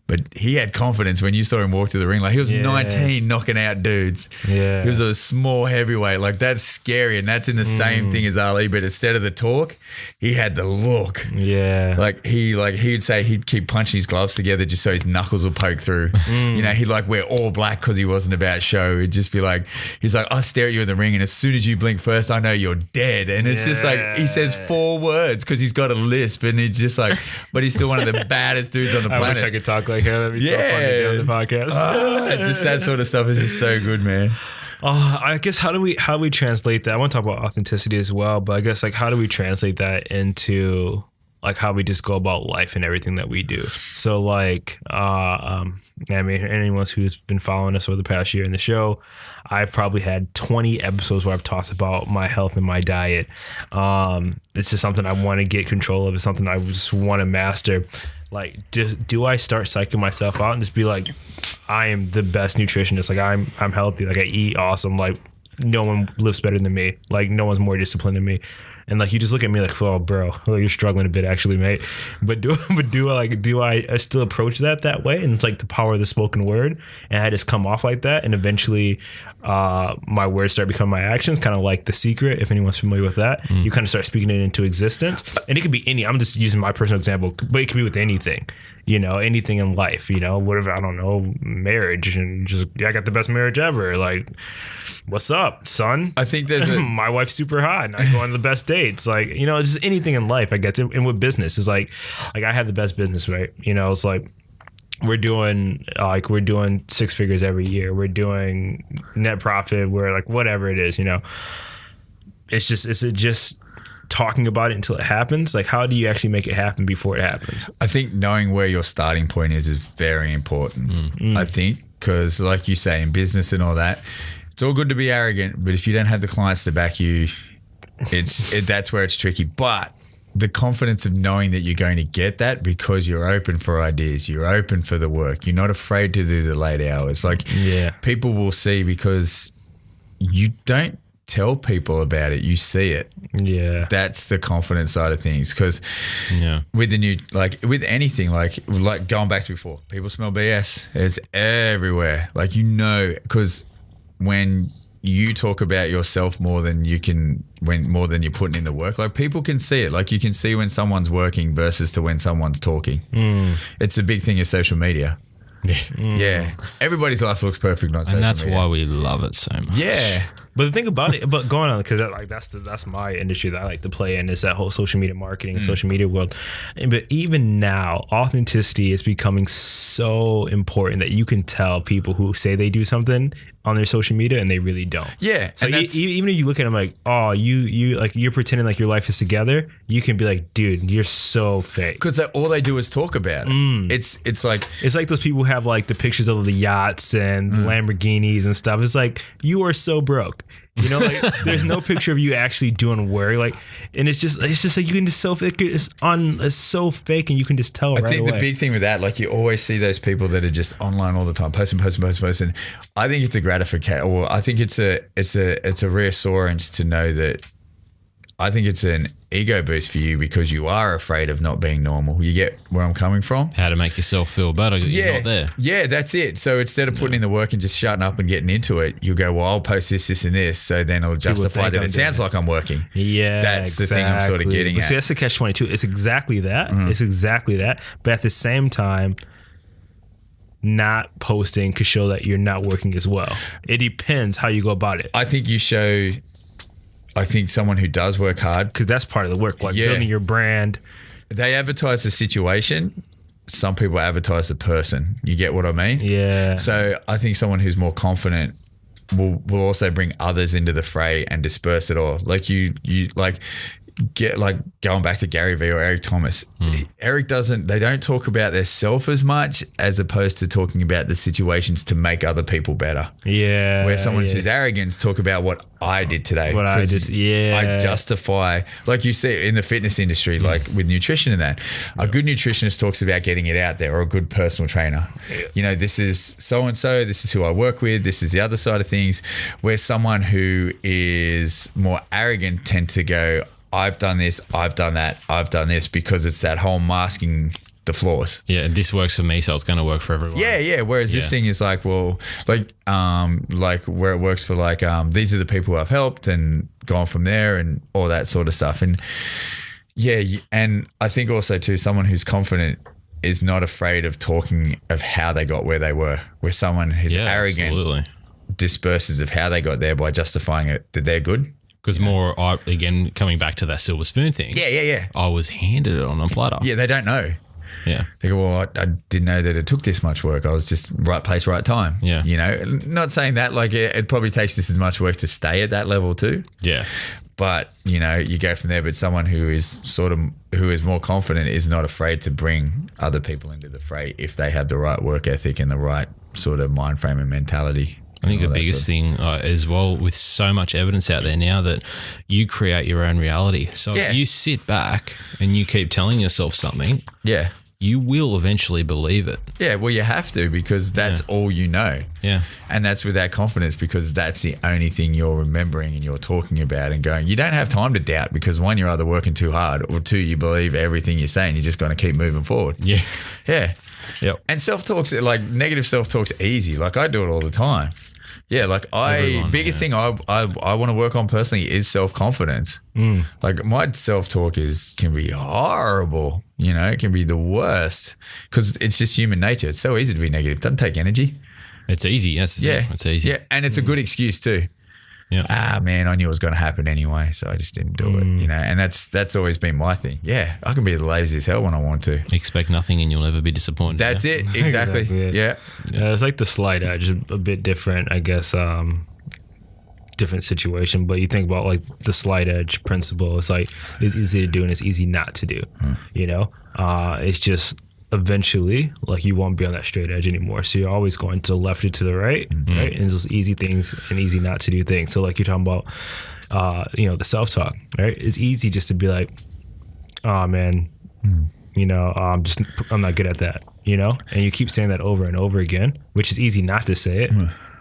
Speaker 3: but he had confidence when you saw him walk to the ring. Like he was 19 knocking out dudes.
Speaker 2: Yeah.
Speaker 3: He was a small heavyweight. Like that's scary. And that's in the same thing as Ali, but instead of the talk, he had the look.
Speaker 2: Yeah.
Speaker 3: Like he'd say he'd keep punching his gloves together just so his knuckles would poke through. He'd like wear all black because he wasn't about show. He'd just be like, he's like, I stare at you in the ring and as soon as you blink first, I know you're dead. And it's just like, he says 4 words because he's got a lisp and he's just like, but he's still one of the baddest dudes on the planet.
Speaker 2: I wish I could talk like him. That'd be so fun to do on the podcast.
Speaker 3: Just that sort of stuff is just so good, man.
Speaker 2: I guess how do we translate that? I want to talk about authenticity as well, but I guess like how do we translate that into like how we just go about life and everything that we do? So like, anyone who's been following us over the past year in the show, I've probably had 20 episodes where I've talked about my health and my diet. It's just something I want to get control of. It's something I just want to master. Like, do I start psyching myself out and just be like, I am the best nutritionist. Like I'm healthy. Like I eat awesome. Like no one lifts better than me. Like no one's more disciplined than me. And like you just look at me like, oh, bro, you're struggling a bit, actually, mate. But do I still approach that way? And it's like the power of the spoken word, and I just come off like that, and eventually, my words start becoming my actions, kind of like The Secret. If anyone's familiar with that, you kind of start speaking it into existence, and it could be any. I'm just using my personal example, but it could be with anything. Anything in life. Whatever. I don't know, marriage, and just I got the best marriage ever. Like, what's up, son?
Speaker 3: I think there's
Speaker 2: my wife's super hot, and I go on the best dates. Like, it's just anything in life, I guess. And with business, is like I have the best business, right? It's like we're doing 6 figures every year. We're doing net profit. We're like whatever it is, It's just talking about it until it happens. Like, how do you actually make it happen before it happens?
Speaker 3: I think knowing where your starting point is very important. I think because, like you say, in business and all that, it's all good to be arrogant, but if you don't have the clients to back you, that's where it's tricky. But the confidence of knowing that you're going to get that because you're open for ideas, you're open for the work, you're not afraid to do the late hours. Like, people will see because you don't tell people about it, you see it.
Speaker 2: Yeah.
Speaker 3: That's the confidence side of things. Because with the new, like with anything, like going back to before, people smell BS. It's everywhere. Like, because when you talk about yourself more than you're putting in the work, like people can see it. Like you can see when someone's working versus to when someone's talking. It's a big thing of social media. Yeah. Everybody's life looks perfect on social media.
Speaker 4: And that's why we love it so much.
Speaker 3: Yeah.
Speaker 2: But the thing about it, but going on, because that's my industry that I like to play in, is that whole social media marketing, social media world. But even now, authenticity is becoming so important that you can tell people who say they do something on their social media and they really don't.
Speaker 3: Yeah.
Speaker 2: So even if you look at them like, oh, you're pretending like your life is together, you can be like, dude, you're so fake.
Speaker 3: Because all they do is talk about it. It's like
Speaker 2: those people who have like the pictures of the yachts and Lamborghinis and stuff. It's like, you are so broke. You know, like there's no picture of you actually doing work, like, and it's just like you can just it's so fake, and you can just tell right away. I think
Speaker 3: the big thing with that, like you always see those people that are just online all the time, posting. I think it's a gratification, or I think it's a reassurance to know that. I think it's an ego boost for you because you are afraid of not being normal. You get where I'm coming from?
Speaker 4: How to make yourself feel better because you're not there.
Speaker 3: Yeah, that's it. So instead of putting in the work and just shutting up and getting into it, you go, well, I'll post this, and this. So then it'll justify that it sounds like I'm working.
Speaker 2: Yeah,
Speaker 3: that's the thing I'm sort of getting at.
Speaker 2: See, that's the catch-22. It's exactly that. It's exactly that. But at the same time, not posting could show that you're not working as well. It depends how you go about it.
Speaker 3: I think someone who does work hard,
Speaker 2: because that's part of the work, like building your brand.
Speaker 3: They advertise the situation. Some people advertise the person. You get what I mean?
Speaker 2: Yeah.
Speaker 3: So I think someone who's more confident will also bring others into the fray and disperse it all. Like you like get like going back to Gary Vee or Eric Thomas. They don't talk about their self as much as opposed to talking about the situations to make other people better.
Speaker 2: Yeah.
Speaker 3: Where someone who's arrogant talk about what I did today.
Speaker 2: What I did. Yeah.
Speaker 3: I justify, like you see in the fitness industry, like with nutrition and that. A good nutritionist talks about getting it out there, or a good personal trainer. You know, this is so-and-so, this is who I work with, this is the other side of things. Where someone who is more arrogant tend to go, I've done this, I've done that, I've done this, because it's that whole masking the flaws.
Speaker 4: Yeah, this works for me, so it's going to work for everyone.
Speaker 3: Yeah. Whereas this thing is like, well, like where it works for like, these are the people I've helped and gone from there and all that sort of stuff. And and I think also too, someone who's confident is not afraid of talking of how they got where they were. Where someone who's arrogant disperses of how they got there by justifying it that they're good.
Speaker 4: Because again, coming back to that silver spoon thing.
Speaker 3: Yeah.
Speaker 4: I was handed it on a platter.
Speaker 3: Yeah, they don't know.
Speaker 4: Yeah.
Speaker 3: They go, well, I didn't know that it took this much work. I was just right place, right time.
Speaker 4: Yeah.
Speaker 3: You know, not saying that, like it probably takes just as much work to stay at that level too.
Speaker 4: Yeah.
Speaker 3: But, you know, you go from there. But someone who is more confident is not afraid to bring other people into the fray if they have the right work ethic and the right sort of mind frame and mentality.
Speaker 4: I think the biggest thing as well, with so much evidence out there now, that you create your own reality. So if you sit back and you keep telling yourself something, you will eventually believe it.
Speaker 3: Yeah, well, you have to, because that's all you know.
Speaker 4: Yeah.
Speaker 3: And that's with that confidence, because that's the only thing you're remembering and you're talking about and going. You don't have time to doubt, because one, you're either working too hard, or two, you believe everything you're saying. You're just going to keep moving forward.
Speaker 4: Yeah.
Speaker 3: Yeah.
Speaker 2: Yep.
Speaker 3: And self-talk's, like negative self-talk's easy. Like I do it all the time. Yeah, like biggest thing I want to work on personally is self-confidence. Like my self-talk can be horrible, you know, it can be the worst, because it's just human nature. It's so easy to be negative. It doesn't take energy.
Speaker 4: It's easy, yes. It's easy.
Speaker 3: Yeah, and it's a good excuse too.
Speaker 4: Yeah.
Speaker 3: Man, I knew it was going to happen anyway, so I just didn't do it, you know. And that's always been my thing. Yeah, I can be as lazy as hell when I want to.
Speaker 4: Expect nothing and you'll never be disappointed.
Speaker 3: That's it, exactly. Yeah.
Speaker 2: It's like the slight edge, a bit different, I guess. Different situation, but you think about like the slight edge principle. It's like it's easy to do and it's easy not to do. You know, it's just eventually like you won't be on that straight edge anymore, so you're always going to the left or to the right, right? And those easy things and easy not to do things. So like you're talking about you know, the self-talk, right? It's easy just to be like, oh man, you know, I'm not good at that, you know. And you keep saying that over and over again, which is easy not to say it,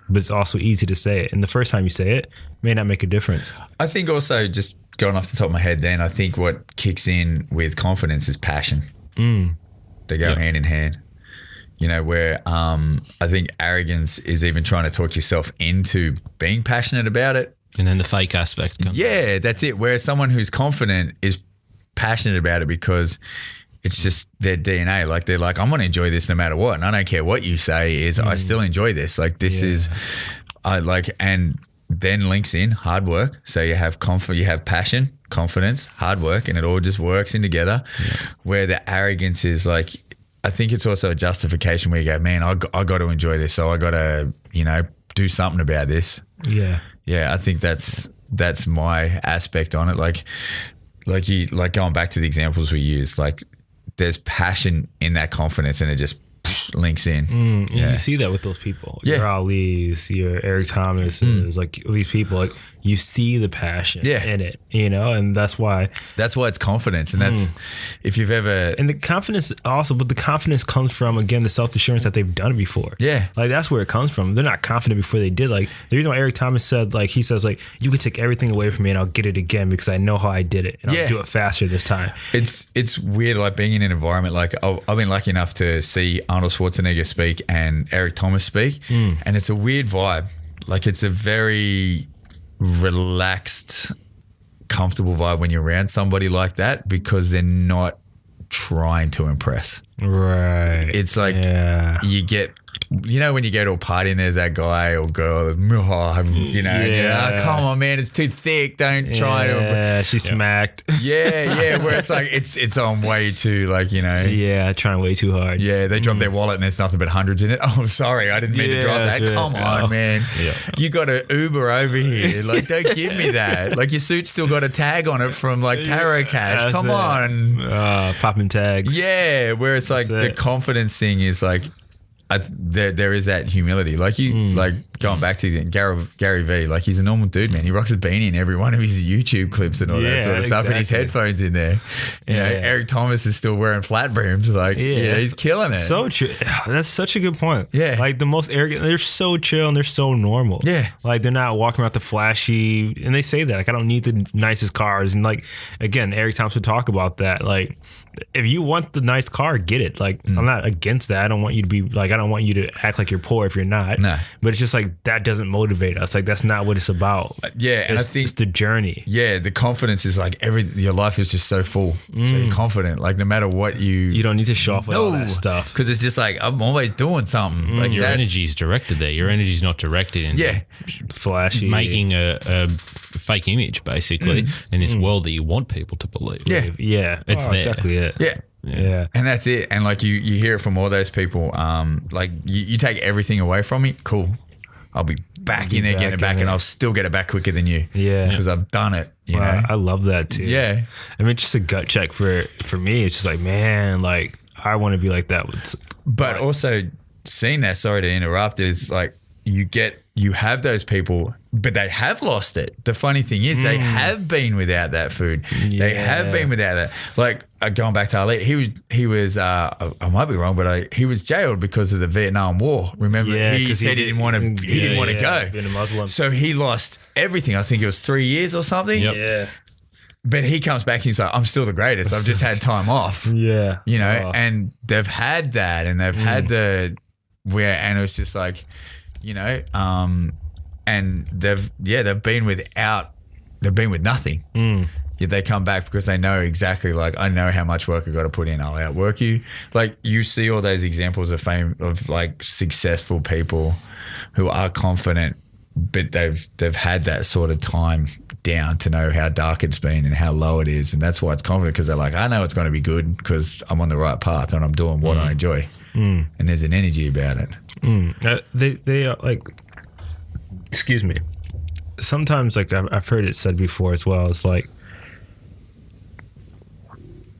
Speaker 2: but it's also easy to say it. And the first time you say it may not make a difference.
Speaker 3: I think also, just going off the top of my head, then I think what kicks in with confidence is passion. They go hand in hand. You know, where I think arrogance is even trying to talk yourself into being passionate about it.
Speaker 4: And then the fake aspect comes.
Speaker 3: Yeah, that's it. Whereas someone who's confident is passionate about it because it's just their DNA. Like, they're like, I'm going to enjoy this no matter what. And I don't care what you say I still enjoy this. Like, this is, and then links in hard work. So you have you have passion, confidence, hard work, and it all just works in together. Where the arrogance is like, I think it's also a justification where you go, man, I got to enjoy this. So I got to, do something about this.
Speaker 2: Yeah.
Speaker 3: Yeah. I think that's my aspect on it. Like going back to the examples we used, like, there's passion in that confidence, and it just links in.
Speaker 2: You see that with those people.
Speaker 3: Yeah.
Speaker 2: Your Ali's, your Eric Thomas's, like these people, like you see the passion in it, and that's why
Speaker 3: it's confidence. And that's, if you've ever,
Speaker 2: and the confidence also, but the confidence comes from, again, the self-assurance that they've done it before.
Speaker 3: Yeah.
Speaker 2: Like, that's where it comes from. They're not confident before they did. Like, the reason why Eric Thomas said, like, he says, like, you can take everything away from me and I'll get it again because I know how I did it, and I'll do it faster this time.
Speaker 3: It's weird, like, being in an environment, like, I've been lucky enough to see Arnold Schwarzenegger speak and Eric Thomas speak, and it's a weird vibe. Like, it's a very relaxed, comfortable vibe when you're around somebody like that, because they're not trying to impress.
Speaker 2: Right.
Speaker 3: It's like, you get, when you go to a party and there's that guy or girl, come on, man, it's too thick. Don't try to.
Speaker 2: Yeah, she smacked.
Speaker 3: Yeah. Where it's like, it's on way too, like,
Speaker 2: Yeah, trying way too hard.
Speaker 3: Yeah, they drop their wallet and there's nothing but hundreds in it. Oh, I'm sorry, I didn't mean to drop that.
Speaker 2: Right.
Speaker 3: Come on, man.
Speaker 2: Yeah.
Speaker 3: You got an Uber over here. Like, don't give me that. Like, your suit's still got a tag on it from, like, Taro Cash. Come on.
Speaker 2: Popping tags.
Speaker 3: Yeah, where it's like the confidence thing is like, there is that humility. Like, like, going back to Gary V, like, he's a normal dude, man. He rocks a beanie in every one of his YouTube clips and all that sort of stuff, and his headphones in there. Eric Thomas is still wearing flat brims. Like, he's killing it.
Speaker 2: So true. That's such a good point.
Speaker 3: Yeah.
Speaker 2: Like, the most arrogant, they're so chill and they're so normal.
Speaker 3: Yeah.
Speaker 2: Like, they're not walking around the flashy, and they say that, like, I don't need the nicest cars. And, like, again, Eric Thomas would talk about that. Like, if you want the nice car, get it. Like, I'm not against that. I don't want you to be like, I don't want you to act like you're poor if you're not.
Speaker 3: Nah.
Speaker 2: But it's just like, that doesn't motivate us. Like, that's not what it's about.
Speaker 3: And I think
Speaker 2: it's the journey.
Speaker 3: Yeah, the confidence is like, your life is just so full. So you're confident. Like, no matter what you
Speaker 2: don't need to show off with all that stuff.
Speaker 3: Because it's just like, I'm always doing something. Like,
Speaker 4: your energy is directed there. Your energy is not directed into
Speaker 2: flashy,
Speaker 4: making a fake image, basically, in this world that you want people to believe.
Speaker 2: Yeah.
Speaker 4: It's there.
Speaker 2: Exactly it.
Speaker 3: Yeah. And that's it. And like, you hear it from all those people. Like, you take everything away from me, cool. I'll be back in there getting it back, and I'll still get it back quicker than you.
Speaker 2: Yeah.
Speaker 3: Because I've done it, you know?
Speaker 2: I love that too.
Speaker 3: Yeah.
Speaker 2: I mean, just a gut check for me. It's just like, man, like, I want to be like that.
Speaker 3: But also seeing that, sorry to interrupt, is like, you have those people, but they have lost it. The funny thing is, they have been without that food. They have been without that. Like, going back to Ali, he was I might be wrong, but he was jailed because of the Vietnam War. Remember, he said he didn't want to go.
Speaker 2: Being a Muslim.
Speaker 3: So he lost everything. I think it was 3 years or something.
Speaker 4: Yep.
Speaker 2: Yeah.
Speaker 3: But he comes back and he's like, I'm still the greatest. I've just had time off.
Speaker 2: Yeah.
Speaker 3: And they've had that, and they've had and it was just like, and they've been with nothing. Yet they come back because they know exactly, like, I know how much work I got to put in. I'll outwork you. Like, you see all those examples of fame of, like, successful people who are confident, but they've had that sort of time down to know how dark it's been and how low it is, and that's why it's confident, because they're like, I know it's going to be good because I'm on the right path and I'm doing what I enjoy, and there's an energy about it.
Speaker 2: They are like, excuse me. Sometimes, like, I've heard it said before as well. It's like,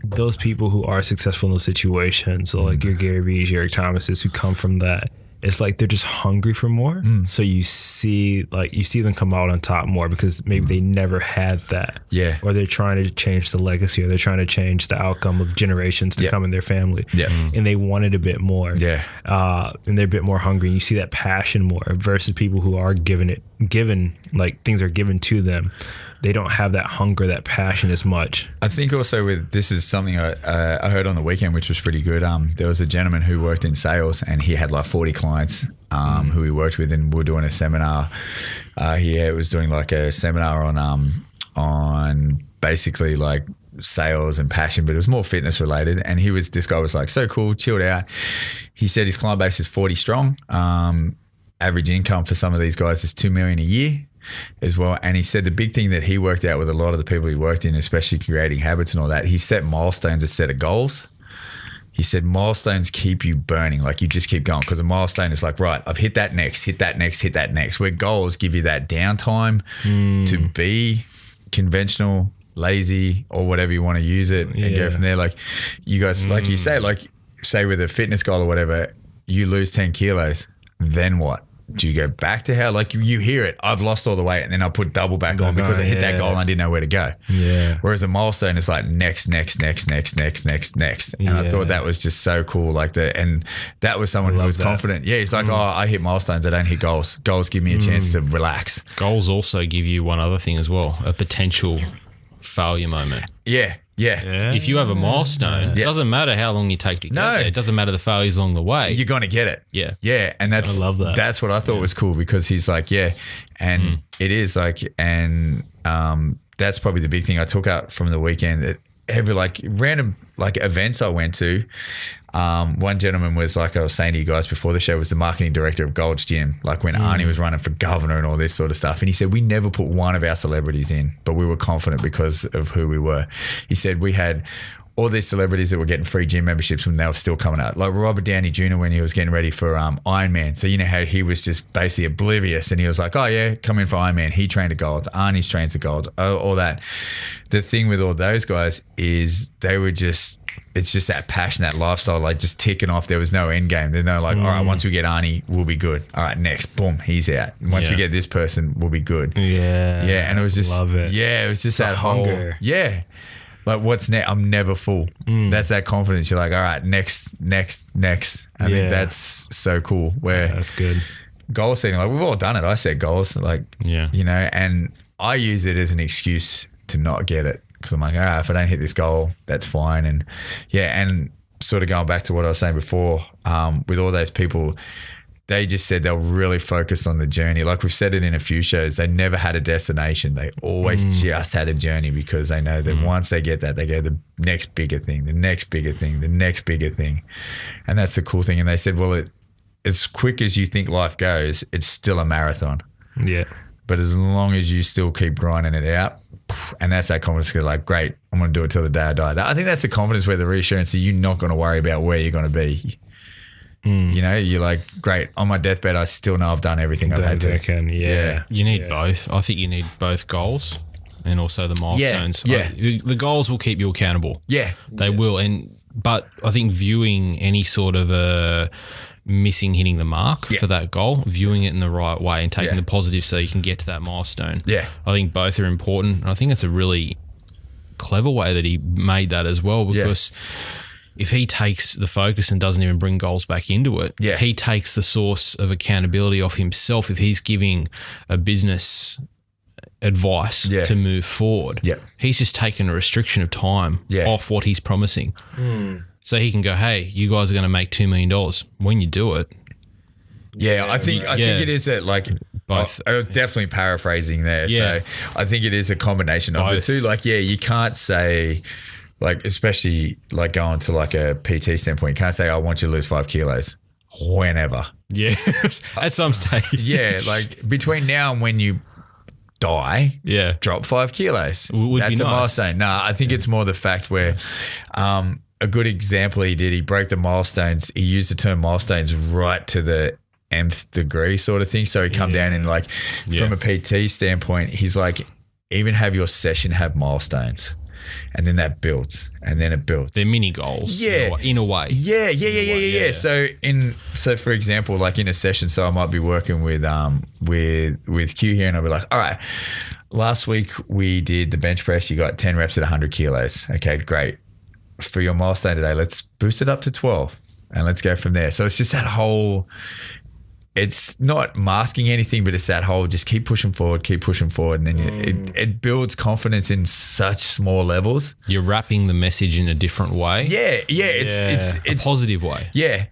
Speaker 2: those people who are successful in those situations, so like your Gary V's, your Eric Thomas's, who come from that, it's like they're just hungry for more. So you see them come out on top more because maybe they never had that.
Speaker 3: Yeah.
Speaker 2: Or they're trying to change the legacy, or they're trying to change the outcome of generations to come in their family.
Speaker 3: Yeah.
Speaker 2: And they wanted a bit more.
Speaker 3: Yeah.
Speaker 2: And they're a bit more hungry. And you see that passion more versus people who are given, like things are given to them. They don't have that hunger, that passion as much.
Speaker 3: I think also this is something I heard on the weekend, which was pretty good. There was a gentleman who worked in sales, and he had like 40 clients who he worked with, and we were doing a seminar. He was doing like a seminar on basically like sales and passion, but it was more fitness related. And this guy was like, so cool, chilled out. He said his client base is 40 strong. Average income for some of these guys is $2 million a year as well. And he said the big thing that he worked out with a lot of the people he worked in, especially creating habits and all that, he set milestones instead of goals. He said milestones keep you burning, like you just keep going, because a milestone is like, right, I've hit that next, hit that next, hit that next, where goals give you that downtime to be conventional, lazy, or whatever you want to use it, and go from there. Like you guys, like you say, like say with a fitness goal or whatever, you lose 10 kilos, then what? Do you go back to how, like you hear it, I've lost all the weight and then I put double back on because I hit that goal and I didn't know where to go.
Speaker 2: Yeah.
Speaker 3: Whereas a milestone is like next. And I thought that was just so cool. Like and that was someone who was confident. Yeah. He's like, I hit milestones. I don't hit goals. Goals give me a chance to relax.
Speaker 4: Goals also give you one other thing as well, a potential failure moment.
Speaker 3: Yeah.
Speaker 4: If you have a milestone, it doesn't matter how long you take to get there. It doesn't matter the failures along the way.
Speaker 3: You're going to get it. Yeah. And I love that. That's what I thought was cool, because he's like, and it is like, and that's probably the big thing I took out from the weekend. That every like random like events I went to, one gentleman was like, I was saying to you guys before the show, was the marketing director of Gold's Gym, like when Arnie was running for governor and all this sort of stuff. And he said, we never put one of our celebrities in, but we were confident because of who we were. He said we had all these celebrities that were getting free gym memberships when they were still coming out, like Robert Downey Jr. when he was getting ready for Iron Man. So you know how he was just basically oblivious, and he was like, oh yeah, come in for Iron Man. He trained to gold. Arnie's trained to gold. All that. The thing with all those guys is they were just, it's just that passion, that lifestyle, like just ticking off. There was no end game. There's no like, all right, once we get Arnie, we'll be good. All right, next, boom, he's out. Once we get this person, we'll be good.
Speaker 2: Yeah.
Speaker 3: And it was just,
Speaker 2: love it.
Speaker 3: Yeah, it was just that
Speaker 2: hunger.
Speaker 3: whole, like what's next? I'm never full. That's that confidence. You're like, all right, next. I think that's so cool. Where
Speaker 2: that's good.
Speaker 3: Goal setting, like we've all done it. I set goals, like, you know, and I use it as an excuse to not get it, because I'm like, all right, if I don't hit this goal, that's fine. And and sort of going back to what I was saying before, with all those people, they just said they'll really focus on the journey. Like we've said it in a few shows, they never had a destination. They always just had a journey, because they know that once they get that, they go the next bigger thing, the next bigger thing, the next bigger thing. And that's the cool thing. And they said, well, as quick as you think life goes, it's still a marathon.
Speaker 2: Yeah.
Speaker 3: But as long as you still keep grinding it out, and that's that confidence, like, great, I'm going to do it till the day I die. I think that's the confidence where the reassurance that you're not going to worry about where you're going to be. You know, you're like, great, on my deathbed, I still know I've done everything I've had to.
Speaker 4: You need both. I think you need both goals and also the milestones. The goals will keep you accountable. They will. But I think viewing any sort of a hitting the mark for that goal, viewing it in the right way and taking the positive so you can get to that milestone. I think both are important. And I think it's a really clever way that he made that as well, because if he takes the focus and doesn't even bring goals back into it, he takes the source of accountability off himself. If he's giving a business advice to move forward, he's just taken a restriction of time off what he's promising. So he can go, hey, you guys are going to make $2 million when you do it.
Speaker 3: I think it is like both. I was definitely paraphrasing there. So I think it is a combination of the two. Like, you can't say, like, especially like going to like a PT standpoint, you can't say, I want you to lose 5 kilos whenever.
Speaker 4: At some stage.
Speaker 3: Like between now and when you die, drop 5 kilos. That's a milestone. No, I think it's more the fact where a good example he broke the milestones. He used the term milestones right to the nth degree sort of thing. So he come down and like from a PT standpoint, he's like, even have your session have milestones. and then that builds, and then it builds.
Speaker 4: They're mini goals.
Speaker 3: Yeah.
Speaker 4: In a way.
Speaker 3: Yeah. So for example, like in a session, so I might be working with Q here, and I'll be like, all right, last week we did the bench press. You got 10 reps at 100 kilos. Okay, great. For your milestone today, let's boost it up to 12, and let's go from there. So it's just that whole. It's not masking anything, but it's that whole just keep pushing forward, and then it builds confidence in such small levels.
Speaker 4: You're wrapping the message in a different way.
Speaker 3: Yeah. It's
Speaker 4: a positive way.
Speaker 3: Yeah.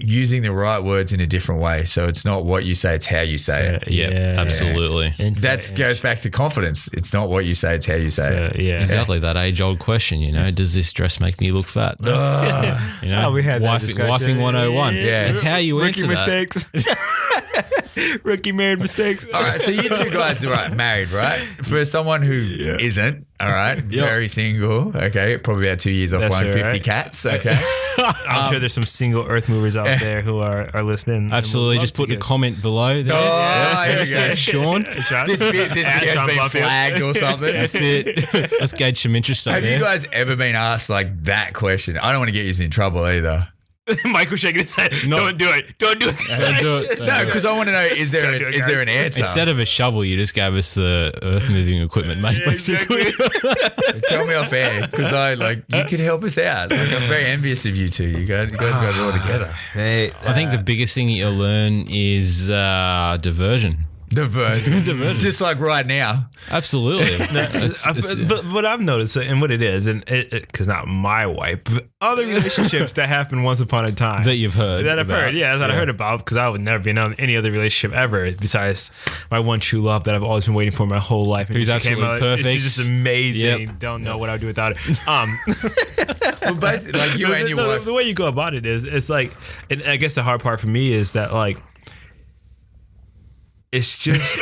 Speaker 3: Using the right words in a different way. So it's not what you say, it's how you say it.
Speaker 4: Yeah, absolutely.
Speaker 3: That goes back to confidence. It's not what you say, it's how you say it.
Speaker 2: Yeah.
Speaker 4: Exactly. That age-old question, does this dress make me look fat?
Speaker 2: We had that discussion.
Speaker 4: Wifing 101.
Speaker 3: Yeah.
Speaker 4: It's how you answer
Speaker 2: Rookie
Speaker 4: that.
Speaker 2: mistakes. Rookie married mistakes.
Speaker 3: All right, so you two guys are married, right? For someone who isn't, all right, very single, okay, probably about 2 years off
Speaker 2: That's
Speaker 3: buying 50
Speaker 2: right.
Speaker 3: cats, okay.
Speaker 2: I'm sure there's some single earth movers out there who are listening.
Speaker 4: Absolutely. Just put a comment below there.
Speaker 3: Here we go.
Speaker 4: Sean.
Speaker 3: This video's
Speaker 2: Sean
Speaker 3: been
Speaker 2: Buffett.
Speaker 3: flagged or something.
Speaker 4: That's it. Let's gauge some interest up
Speaker 3: Have
Speaker 4: there.
Speaker 3: you guys ever been asked like that question? I don't want to get you in trouble either.
Speaker 2: Michael shaking his head. Don't do it. Don't do it.
Speaker 4: Don't do it.
Speaker 3: No, because I want to know, is there
Speaker 2: Don't do it,
Speaker 3: an answer?
Speaker 4: Instead of a shovel, you just gave us the earth moving equipment, mate, basically.
Speaker 3: Tell me off air, because you could help us out. Like, I'm very envious of you two. You guys got it all together.
Speaker 2: Hey,
Speaker 4: I think the biggest thing that you'll learn is diversion.
Speaker 3: Diversion. Just like right now.
Speaker 4: Absolutely.
Speaker 2: but what I've noticed and what it is, and because not my wife, but other relationships that happened once upon a time
Speaker 4: That you've heard
Speaker 2: that I've
Speaker 4: about.
Speaker 2: heard, that I heard about, because I would never be in any other relationship ever besides my one true love that I've always been waiting for my whole life. And
Speaker 4: Who's
Speaker 2: she
Speaker 4: absolutely
Speaker 2: came out,
Speaker 4: perfect.
Speaker 2: She's just amazing.
Speaker 4: Yep.
Speaker 2: Don't know what I would do without her.
Speaker 3: Well, both, like you and your wife.
Speaker 2: The way you go about it is, it's like, and I guess the hard part for me is that it's just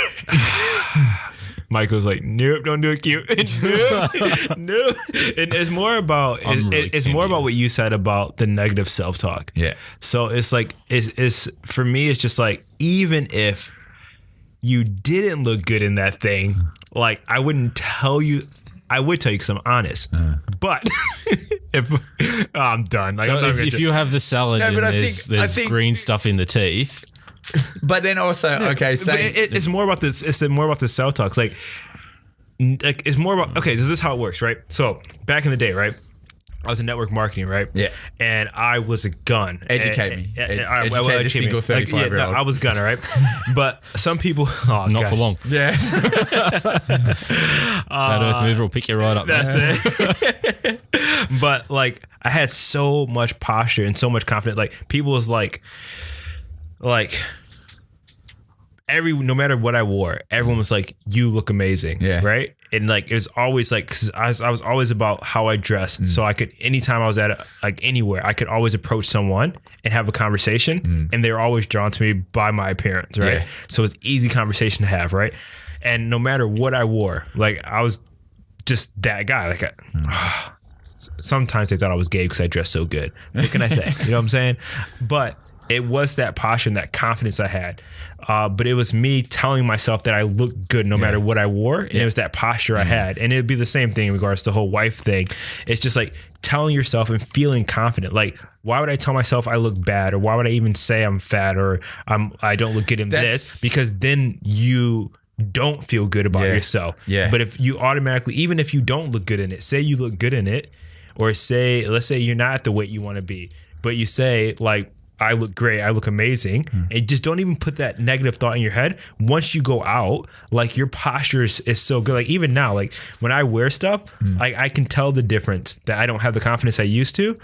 Speaker 2: Michael's like, nope, don't do it cute. nope. And it's more about it's more about what you said about the negative self-talk.
Speaker 3: Yeah.
Speaker 2: So it's like it's for me, it's just like, even if you didn't look good in that thing, like I wouldn't tell you. I would tell you because I'm honest. But if I'm done. Like,
Speaker 4: So
Speaker 2: I'm not gonna
Speaker 4: if
Speaker 2: do-
Speaker 4: you have the salad
Speaker 3: No,
Speaker 4: and
Speaker 3: but I
Speaker 4: there's
Speaker 3: think-
Speaker 4: green stuff in the teeth,
Speaker 3: But then also, okay,
Speaker 2: But
Speaker 3: say
Speaker 2: it's more about this. It's more about the self talks. Like it's more about, okay, this is how it works, right? So back in the day, right, I was in network marketing, right?
Speaker 3: Yeah.
Speaker 2: And I was a gun.
Speaker 3: Educate me. Educate the
Speaker 2: educate
Speaker 3: single
Speaker 2: me.
Speaker 3: 35-year-old.
Speaker 2: I was a gunner, right? But some people,
Speaker 4: not for long.
Speaker 3: yeah.
Speaker 4: That earth mover will pick you right up.
Speaker 2: That's it. But like, I had so much posture and so much confidence. Like, people was like no matter what I wore, everyone was like, you look amazing.
Speaker 3: Yeah.
Speaker 2: Right. And like, it was always like, cause I was always about how I dress. So I could, anytime I was at like anywhere, I could always approach someone and have a conversation. And they were always drawn to me by my appearance. Right.
Speaker 3: Yeah.
Speaker 2: So it's easy conversation to have. Right. And no matter what I wore, like I was just that guy. Like sometimes they thought I was gay because I dressed so good. What can I say? You know what I'm saying? But it was that posture and that confidence I had. But it was me telling myself that I looked good no matter what I wore. And it was that posture I had. And it'd be the same thing in regards to the whole wife thing. It's just like telling yourself and feeling confident. Like, why would I tell myself I look bad? Or why would I even say I'm fat or I don't look good in this? Because then you don't feel good about yourself.
Speaker 3: Yeah.
Speaker 2: But if you automatically, even if you don't look good in it, say you look good in it, or let's say you're not at the weight you want to be, but you say like, I look great, I look amazing, and just don't even put that negative thought in your head. Once you go out, like your posture is so good. Like even now, like when I wear stuff, I can tell the difference that I don't have the confidence I used to.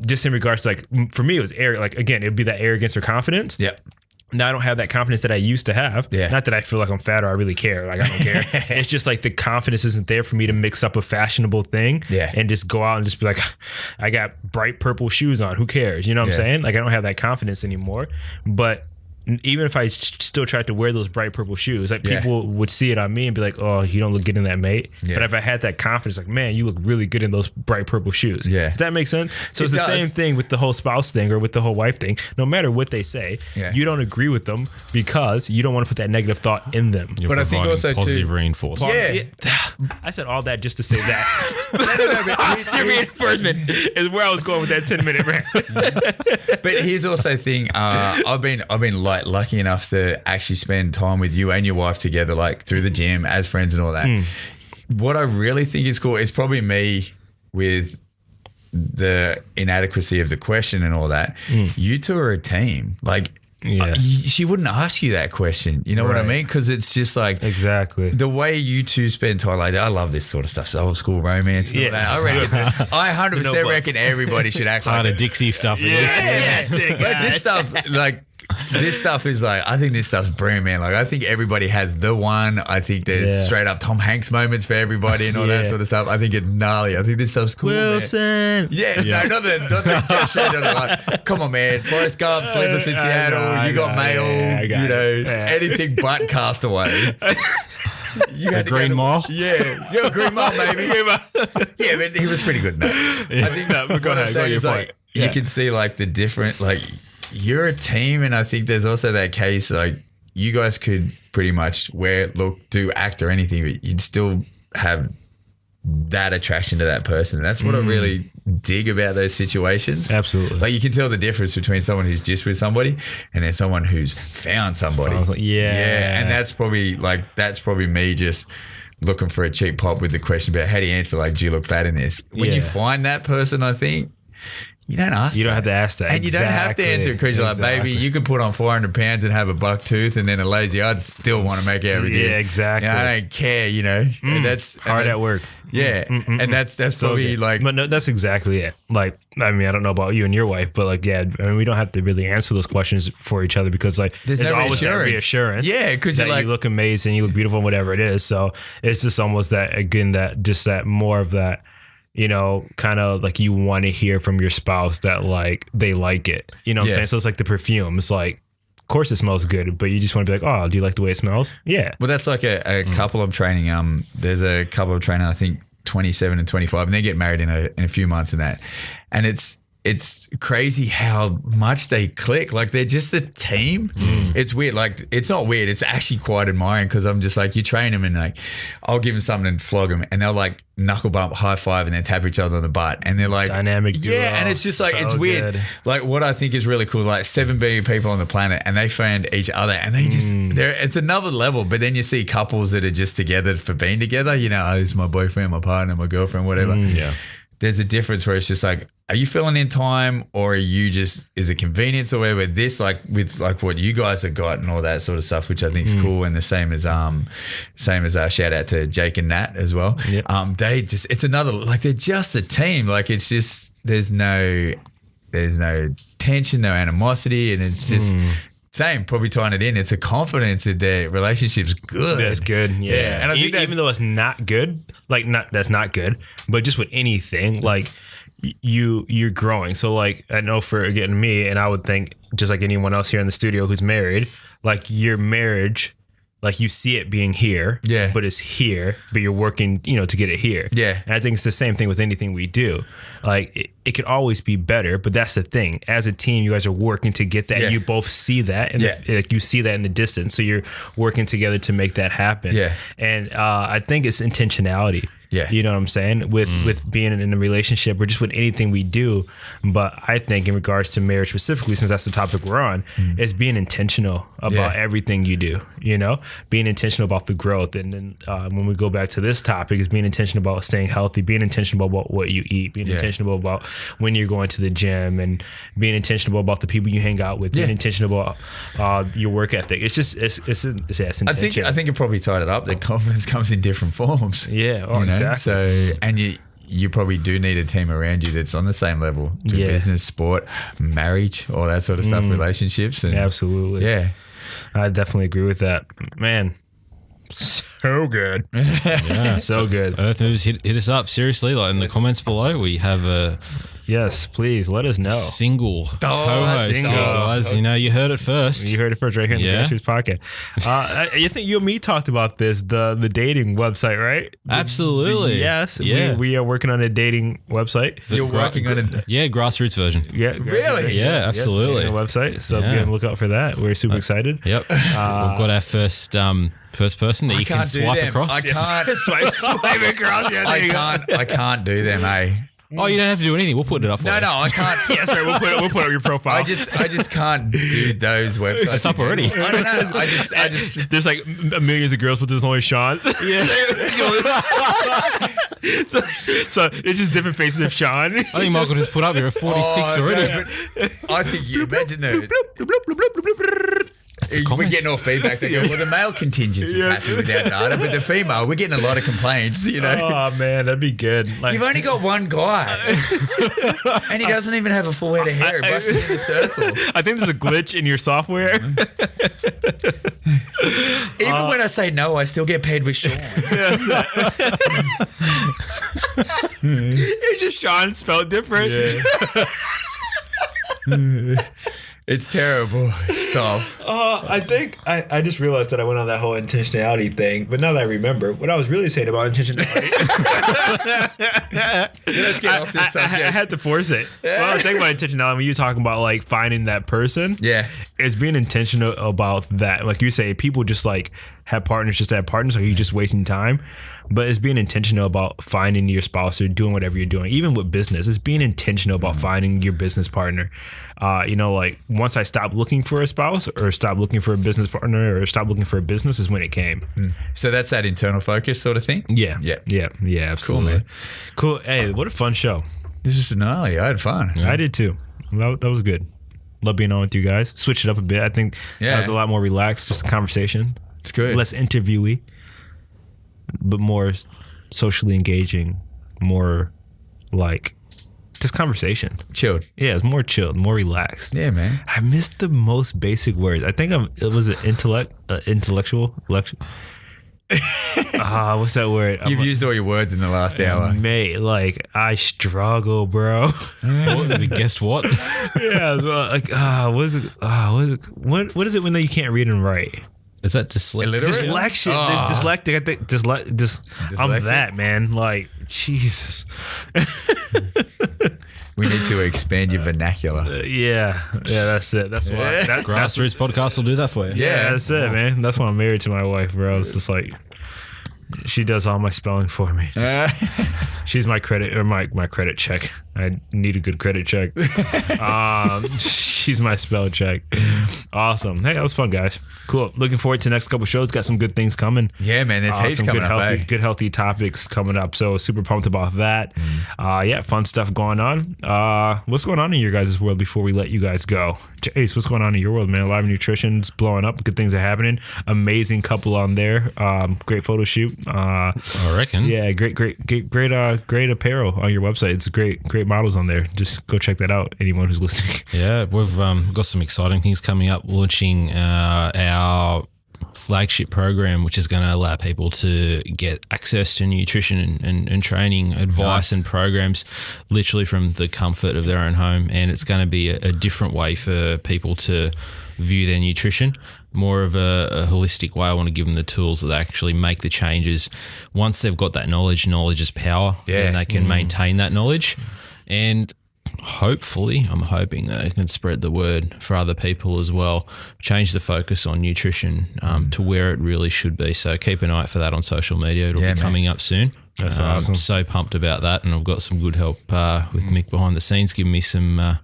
Speaker 2: Just in regards to like, for me, it was like, again, it'd be that arrogance or confidence.
Speaker 3: Yeah.
Speaker 2: Now I don't have that confidence that I used to have.
Speaker 3: Yeah.
Speaker 2: Not that I feel like I'm fat or I really care. Like I don't care. It's just like the confidence isn't there for me to mix up a fashionable thing and just go out and just be like, I got bright purple shoes on. Who cares? You know what I'm saying? Like I don't have that confidence anymore. But even if I still tried to wear those bright purple shoes, like
Speaker 3: Yeah.
Speaker 2: people would see it on me and be like, "Oh, you don't look good in that, mate."
Speaker 3: Yeah.
Speaker 2: But if I had that confidence, like, man, you look really good in those bright purple shoes.
Speaker 3: Yeah.
Speaker 2: Does that make sense? So
Speaker 3: It
Speaker 2: it's the
Speaker 3: does.
Speaker 2: same thing with the whole spouse thing or with the whole wife thing. No matter what they say,
Speaker 3: Yeah.
Speaker 2: you don't agree with them because you don't want to put that negative thought in them.
Speaker 4: You're
Speaker 3: But I think
Speaker 4: providing
Speaker 3: also
Speaker 4: positive
Speaker 3: too-
Speaker 4: reinforcement.
Speaker 3: Yeah.
Speaker 2: I said all that just to say that.
Speaker 3: but
Speaker 2: Your reinforcement is where I was going with that 10-minute rant.
Speaker 3: But here's also the thing. I've been like lucky enough to actually spend time with you and your wife together, like through the gym as friends and all that. What I really think is cool is probably me with the inadequacy of the question and all that. You two are a team. Like,
Speaker 2: Yeah.
Speaker 3: she wouldn't ask you that question. You know what I
Speaker 2: Right.
Speaker 3: mean? Because it's just like
Speaker 2: Exactly.
Speaker 3: the way you two spend time. Like, I love this sort of stuff. So old school romance. And all
Speaker 2: Yeah.
Speaker 3: that. I reckon. I 100%
Speaker 2: You know what?
Speaker 3: reckon everybody should act like
Speaker 4: Part
Speaker 3: it.
Speaker 4: of Dixie stuff. it is.
Speaker 3: Yes, but this stuff, like, this stuff is like, I think this stuff's brilliant, man. Like, I think everybody has the one. I think there's
Speaker 2: Yeah.
Speaker 3: straight up Tom Hanks moments for everybody and all that
Speaker 2: Yeah.
Speaker 3: sort of stuff. I think it's gnarly. I think this stuff's cool, man.
Speaker 2: Wilson.
Speaker 3: Yeah, no, not the straight out of like, come on, man. Forrest Gump, Sleepless in
Speaker 2: I
Speaker 3: Seattle,
Speaker 2: know,
Speaker 3: You Got
Speaker 2: I
Speaker 3: Mail,
Speaker 2: yeah, I got
Speaker 3: you know,
Speaker 2: it. Yeah.
Speaker 3: anything but Castaway. You had to go
Speaker 4: Green
Speaker 3: to-
Speaker 4: Mile?
Speaker 3: Yeah, Green Mile, maybe. Yeah, but he was pretty good in that. I think
Speaker 2: No, but go
Speaker 3: what I'm
Speaker 2: ahead, go
Speaker 3: saying
Speaker 2: your
Speaker 3: is like,
Speaker 2: point.
Speaker 3: you
Speaker 2: Yeah.
Speaker 3: can see like the different, like, you're a team, and I think there's also that case like you guys could pretty much do, act or anything, but you'd still have that attraction to that person. That's what I really dig about those situations.
Speaker 2: Absolutely.
Speaker 3: Like, you can tell the difference between someone who's just with somebody and then someone who's found somebody.
Speaker 2: Yeah.
Speaker 3: And that's probably me just looking for a cheap pop with the question about how do you answer, like, do you look fat in this? When you
Speaker 2: Yeah.
Speaker 3: find that person, I think you don't ask.
Speaker 2: You don't
Speaker 3: that.
Speaker 2: have to ask that.
Speaker 3: And you don't have to answer it because you're like, baby, you could put on 400 pounds and have a buck tooth, and then a lazy, I'd still want to make it every day.
Speaker 2: Yeah, exactly.
Speaker 3: You know, I don't care, you know. And that's
Speaker 2: Hard at work.
Speaker 3: Yeah. And that's probably
Speaker 2: good.
Speaker 3: like,
Speaker 2: But no, that's exactly it. Like, I mean, I don't know about you and your wife, but like, yeah, I mean, we don't have to really answer those questions for each other because like,
Speaker 3: There's no
Speaker 2: always that
Speaker 3: reassurance.
Speaker 2: reassurance.
Speaker 3: Yeah, 'cause
Speaker 2: that
Speaker 3: you're like-
Speaker 2: you look amazing, you look beautiful, whatever it is. So it's just almost that, again, that just that more of that, you know, kind of like you want to hear from your spouse that like they like it. You know what I'm
Speaker 3: Yeah.
Speaker 2: saying? So it's like the perfume. It's like, of course it smells good, but you just want to be like, oh, do you like the way it smells? Yeah.
Speaker 3: well, that's like a couple I'm training. There's a couple of training, I think 27 and 25, and they get married in a few months and that. And it's crazy how much they click. Like, they're just a team. It's weird. Like, it's not weird. It's actually quite admiring because I'm just like, you train them and like, I'll give them something and flog them, and they'll like knuckle bump, high five, and then tap each other on the butt. And they're like,
Speaker 2: Dynamic duo.
Speaker 3: Yeah. And it's just like,
Speaker 2: So
Speaker 3: it's weird.
Speaker 2: good.
Speaker 3: Like, what I think is really cool, like 7 billion people on the planet, and they found each other, and they just, it's another level. But then you see couples that are just together for being together, you know, oh, this is my boyfriend, my partner, my girlfriend, whatever.
Speaker 4: Yeah.
Speaker 3: There's a difference where it's just like, are you filling in time, or are you just, is it convenience or whatever? This, like, with like what you guys have got and all that sort of stuff, which I think is cool. And the same as shout out to Jake and Nat as well.
Speaker 2: Yep.
Speaker 3: They just, it's another, like, they're just a team. Like, it's just, there's no tension, no animosity, and it's just same, probably tying it in. It's a confidence that their relationship's good.
Speaker 2: That's good. Yeah.
Speaker 3: And I think that,
Speaker 2: even though it's not good, like that's not good, but just with anything, like you're growing. So like, I know for getting me, and I would think just like anyone else here in the studio who's married, like your marriage, like you see it being here,
Speaker 3: Yeah.
Speaker 2: but it's here, but you're working, you know, to get it here.
Speaker 3: Yeah.
Speaker 2: And I think it's the same thing with anything we do. Like it could always be better, but that's the thing. As a team, you guys are working to get that.
Speaker 3: Yeah.
Speaker 2: You both see that, and
Speaker 3: Yeah.
Speaker 2: like you see that in the distance. So you're working together to make that happen.
Speaker 3: Yeah.
Speaker 2: And I think it's intentionality.
Speaker 3: Yeah.
Speaker 2: You know what I'm saying? With being in a relationship or just with anything we do. But I think in regards to marriage specifically, since that's the topic we're on, is being intentional about everything you do, you know, being intentional about the growth. And then when we go back to this topic, is being intentional about staying healthy, being intentional about what you eat, being intentional about when you're going to the gym, and being intentional about the people you hang out with, being intentional about your work ethic. It's just, it's intention.
Speaker 3: I think you probably tied it up that confidence comes in different forms.
Speaker 2: Yeah. Oh,
Speaker 3: You know?
Speaker 2: exactly.
Speaker 3: So, and you probably do need a team around you that's on the same level to
Speaker 2: Yeah.
Speaker 3: business, sport, marriage, all that sort of stuff, relationships. And
Speaker 2: Absolutely.
Speaker 3: yeah.
Speaker 2: I definitely agree with that. Man, so good.
Speaker 4: Yeah.
Speaker 2: So good.
Speaker 4: Earth Moves, hit us up. Seriously, like in the comments below, we have
Speaker 2: Yes, please let us know.
Speaker 4: Single co-host,
Speaker 2: single.
Speaker 4: guys. You know, you heard it first.
Speaker 2: You heard it first right here in the
Speaker 4: Yeah.
Speaker 2: Grassroots podcast. I think you and me talked about this, the dating website, right?
Speaker 4: Absolutely.
Speaker 2: Yes.
Speaker 4: Yeah.
Speaker 2: We are working on a dating website.
Speaker 3: You're working on it.
Speaker 4: Yeah, grassroots version.
Speaker 2: Yeah.
Speaker 3: Really?
Speaker 4: Yeah,
Speaker 2: Yes,
Speaker 4: absolutely.
Speaker 2: dating website. So
Speaker 4: Yeah.
Speaker 2: be on the lookout for that. We're super excited.
Speaker 4: Yep. We've got our first person that you can
Speaker 3: can't do
Speaker 4: swipe
Speaker 3: them.
Speaker 4: across.
Speaker 3: I can't.
Speaker 2: Swipe across. Yeah, there you go.
Speaker 3: I can't do them, eh?
Speaker 4: Oh, you don't have to do anything. We'll put it up for
Speaker 3: No,
Speaker 4: you.
Speaker 3: I can't.
Speaker 2: Yeah, sorry. We'll put up your profile.
Speaker 3: I just can't do those websites.
Speaker 4: It's up already.
Speaker 3: I don't know. I just.
Speaker 2: There's like millions of girls, but there's only Shaun.
Speaker 4: Yeah.
Speaker 2: so it's just different faces of Shaun.
Speaker 4: I think Michael just put up here at 46 already.
Speaker 3: No, but I think you imagine the.
Speaker 4: That's the
Speaker 3: We're
Speaker 4: comments.
Speaker 3: getting all feedback. They go, well, the male contingent is happy with our data, but the female, we're getting a lot of complaints. You know,
Speaker 2: Oh man, that'd be good. Like,
Speaker 3: you've only got one guy, and he doesn't even have a full head of hair. It brushes in a circle.
Speaker 2: I think there's a glitch in your software.
Speaker 3: Even when I say no, I still get paid with Shaun.
Speaker 2: It's just Shaun spelled different.
Speaker 3: It's terrible. Stop.
Speaker 5: I think I just realized that I went on that whole intentionality thing, but now that I remember, what I was really saying about intentionality.
Speaker 3: Let's get off this
Speaker 2: I
Speaker 3: subject.
Speaker 2: had to force it. Well, I was thinking about intentionality when you were talking about like finding that person.
Speaker 3: Yeah.
Speaker 2: It's being intentional about that. Like you say, people just like have partners just to have partners. Like you're just wasting time. But it's being intentional about finding your spouse or doing whatever you're doing. Even with business, it's being intentional about finding your business partner. Like once I stopped looking for a spouse or stopped looking for a business partner or stopped looking for a business is when it came.
Speaker 3: So that's that internal focus sort of thing?
Speaker 2: Yeah.
Speaker 3: Yeah.
Speaker 2: Yeah, absolutely.
Speaker 3: man.
Speaker 2: Cool. Hey, what a fun show.
Speaker 3: This is gnarly. I had fun.
Speaker 2: I did too. That was good. Love being on with you guys. Switch it up a bit. I think that was a lot more relaxed, just a conversation.
Speaker 3: It's good.
Speaker 2: Less interviewee, but more socially engaging, more like just conversation.
Speaker 3: Chilled.
Speaker 2: Yeah, it's more chilled, more relaxed.
Speaker 3: Yeah, man.
Speaker 2: I missed the most basic words. I think it was an intellectual. What's that word?
Speaker 3: You've used all your words in the last hour.
Speaker 2: Mate, like I struggle, bro.
Speaker 4: What was it? Guessed what?
Speaker 2: Yeah, well, like what is it? What is it when you can't read and write?
Speaker 4: Is that dyslexic?
Speaker 3: Illiterate?
Speaker 2: Dyslexic. Dyslectic. I think I'm
Speaker 3: Dyslexic?
Speaker 2: that, man. Like Jesus.
Speaker 3: We need to expand your vernacular.
Speaker 2: Yeah, that's it. That's why. That's
Speaker 4: Grassroots podcast will do that for you.
Speaker 3: Yeah.
Speaker 2: that's it, man. That's why I'm married to my wife, bro. It's just like she does all my spelling for me. She's my credit or my credit check. I need a good credit check. She's my spell check. Awesome. Hey, that was fun, guys. Cool. Looking forward to the next couple shows. Got some good things coming.
Speaker 3: Yeah, man. There's heaps
Speaker 2: Some
Speaker 3: coming
Speaker 2: good,
Speaker 3: up,
Speaker 2: healthy,
Speaker 3: eh?
Speaker 2: good, healthy topics coming up. So super pumped about that. Fun stuff going on. What's going on in your guys' world before we let you guys go? Jase, what's going on in your world, man? Live Nutrition's blowing up. Good things are happening. Amazing couple on there. Great photo shoot.
Speaker 4: I reckon.
Speaker 2: Yeah, great apparel on your website. It's great models on there. Just go check that out. Anyone who's listening.
Speaker 4: Yeah, we've got some exciting things coming up. Launching our flagship program, which is going to allow people to get access to nutrition and training advice and programs literally from the comfort of their own home. And it's going to be a different way for people to view their nutrition, more of a holistic way. I want to give them the tools that actually make the changes. Once they've got that knowledge is power, and they can maintain that knowledge. And hopefully, I'm hoping that it can spread the word for other people as well, change the focus on nutrition to where it really should be. So keep an eye out for that on social media. It'll be coming up soon.
Speaker 2: That's awesome.
Speaker 4: I'm so pumped about that, and I've got some good help with Mick behind the scenes, giving me some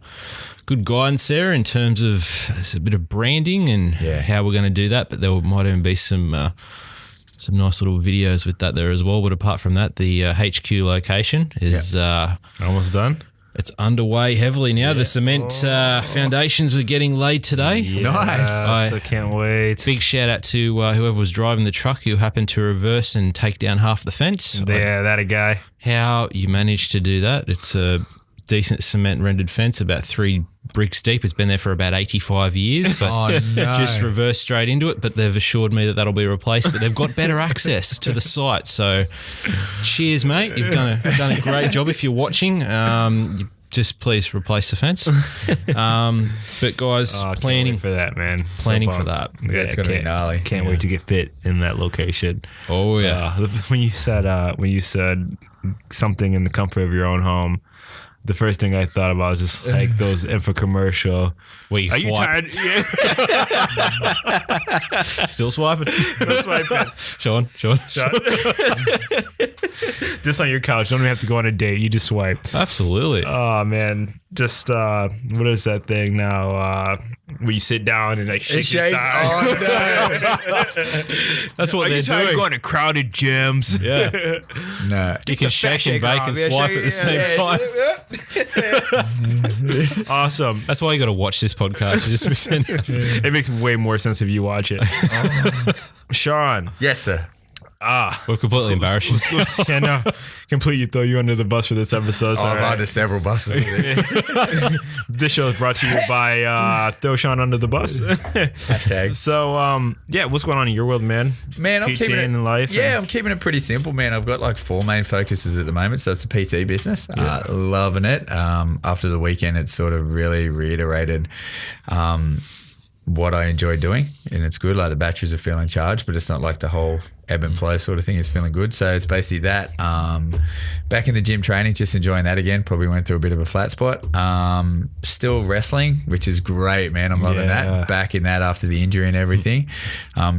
Speaker 4: good guidance there in terms of a bit of branding and how we're going to do that. But there might even be some nice little videos with that there as well. But apart from that, the HQ location is
Speaker 2: Almost done.
Speaker 4: It's underway heavily now. The cement foundations were getting laid today.
Speaker 3: Nice.
Speaker 2: I can't wait.
Speaker 4: Big shout out to whoever was driving the truck who happened to reverse and take down half the fence.
Speaker 2: Yeah, that a guy.
Speaker 4: How you managed to do that? It's a decent cement rendered fence, about 3 bricks deep. It's been there for about 85 years, but just reversed straight into it. But they've assured me that that'll be replaced. But they've got better access to the site. So cheers, mate. You've done a great job. If you're watching, just please replace the fence. But guys, planning
Speaker 2: for that, man.
Speaker 4: Planning for that.
Speaker 3: Yeah, it's gonna be gnarly.
Speaker 2: Can't wait to get fit in that location.
Speaker 4: Oh yeah.
Speaker 2: When you said something in the comfort of your own home, the first thing I thought about was just like those infomercial.
Speaker 4: Where you
Speaker 2: Are
Speaker 4: swipe.
Speaker 2: you tired? Yeah.
Speaker 4: Still swiping.
Speaker 2: Still swiping.
Speaker 4: Shaun.
Speaker 2: Just on your couch. Don't even have to go on a date. You just swipe.
Speaker 4: Absolutely.
Speaker 2: Oh man, just what is that thing now? Where you sit down and like shake your thigh.
Speaker 3: Oh no.
Speaker 4: That's what
Speaker 2: Are
Speaker 4: they're
Speaker 2: you tired
Speaker 4: doing.
Speaker 2: of going to crowded gyms?
Speaker 4: Yeah.
Speaker 3: No.
Speaker 4: You can shake and bake and swipe at the same time.
Speaker 2: Awesome.
Speaker 4: That's why you got to watch this podcast. Just
Speaker 2: It makes way more sense if you watch it. Shaun.
Speaker 3: Yes, sir.
Speaker 4: We're completely embarrassed you.
Speaker 2: Yeah, no, completely throw you under the bus for this episode. So,
Speaker 3: I'm under several buses.
Speaker 2: This show is brought to you by Throw Shaun Under the Bus.
Speaker 3: Hashtag.
Speaker 2: So, yeah, what's going on in your world, man?
Speaker 3: Man, I'm
Speaker 2: PT
Speaker 3: keeping it
Speaker 2: in life.
Speaker 3: Yeah, I'm keeping it pretty simple, man. I've got like 4 main focuses at the moment. So it's a PT business. Loving it. After the weekend, it's sort of really reiterated what I enjoy doing, and it's good. Like the batteries are feeling charged, but it's not like the whole ebb and flow sort of thing. It's feeling good. So it's basically that. Back in the gym training, just enjoying that again. Probably went through a bit of a flat spot. Still wrestling, which is great, man. I'm loving that. Back in that after the injury and everything.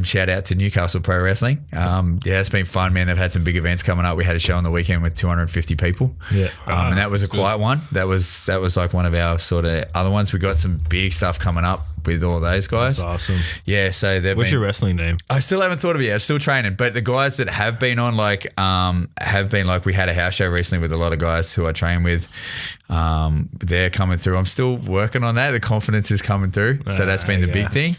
Speaker 3: Shout out to Newcastle Pro Wrestling. Yeah, it's been fun, man. They've had some big events coming up. We had a show on the weekend with 250 people.
Speaker 2: Yeah.
Speaker 3: And that was a quiet one. That was like one of our sort of other ones. We got some big stuff coming up with all those guys.
Speaker 2: That's awesome.
Speaker 3: Yeah, so they've
Speaker 2: What's
Speaker 3: been,
Speaker 2: your wrestling name?
Speaker 3: I still haven't thought of it yet. I'm still training, but the guys that have been on we had a house show recently with a lot of guys who I train with. They're coming through. I'm still working on that. The confidence is coming through. So that's been the big thing.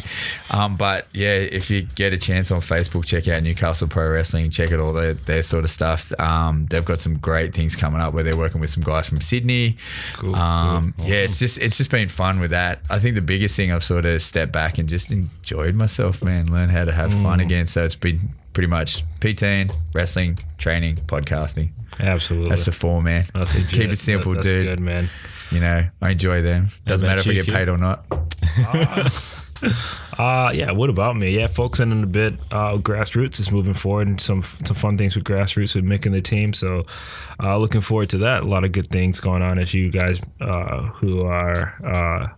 Speaker 3: But yeah, if you get a chance on Facebook, check out Newcastle Pro Wrestling, check out all their sort of stuff. They've got some great things coming up where they're working with some guys from Sydney.
Speaker 2: Cool.
Speaker 3: Awesome. Yeah, it's just been fun with that. I think the biggest thing I've sort of stepped back and just enjoyed myself, man. Learn how to have fun again. So it's been pretty much PTing, wrestling, training, podcasting.
Speaker 2: Absolutely.
Speaker 3: That's the 4, man.
Speaker 2: That's legit.
Speaker 3: Keep it simple,
Speaker 2: That's
Speaker 3: dude.
Speaker 2: good, man.
Speaker 3: You know, I enjoy them. Doesn't matter if I
Speaker 4: you,
Speaker 3: get paid or not.
Speaker 2: Yeah, what about me? Yeah, focusing on a bit Grassroots is moving forward and some fun things with Grassroots with making the team. So looking forward to that. A lot of good things going on as you guys who are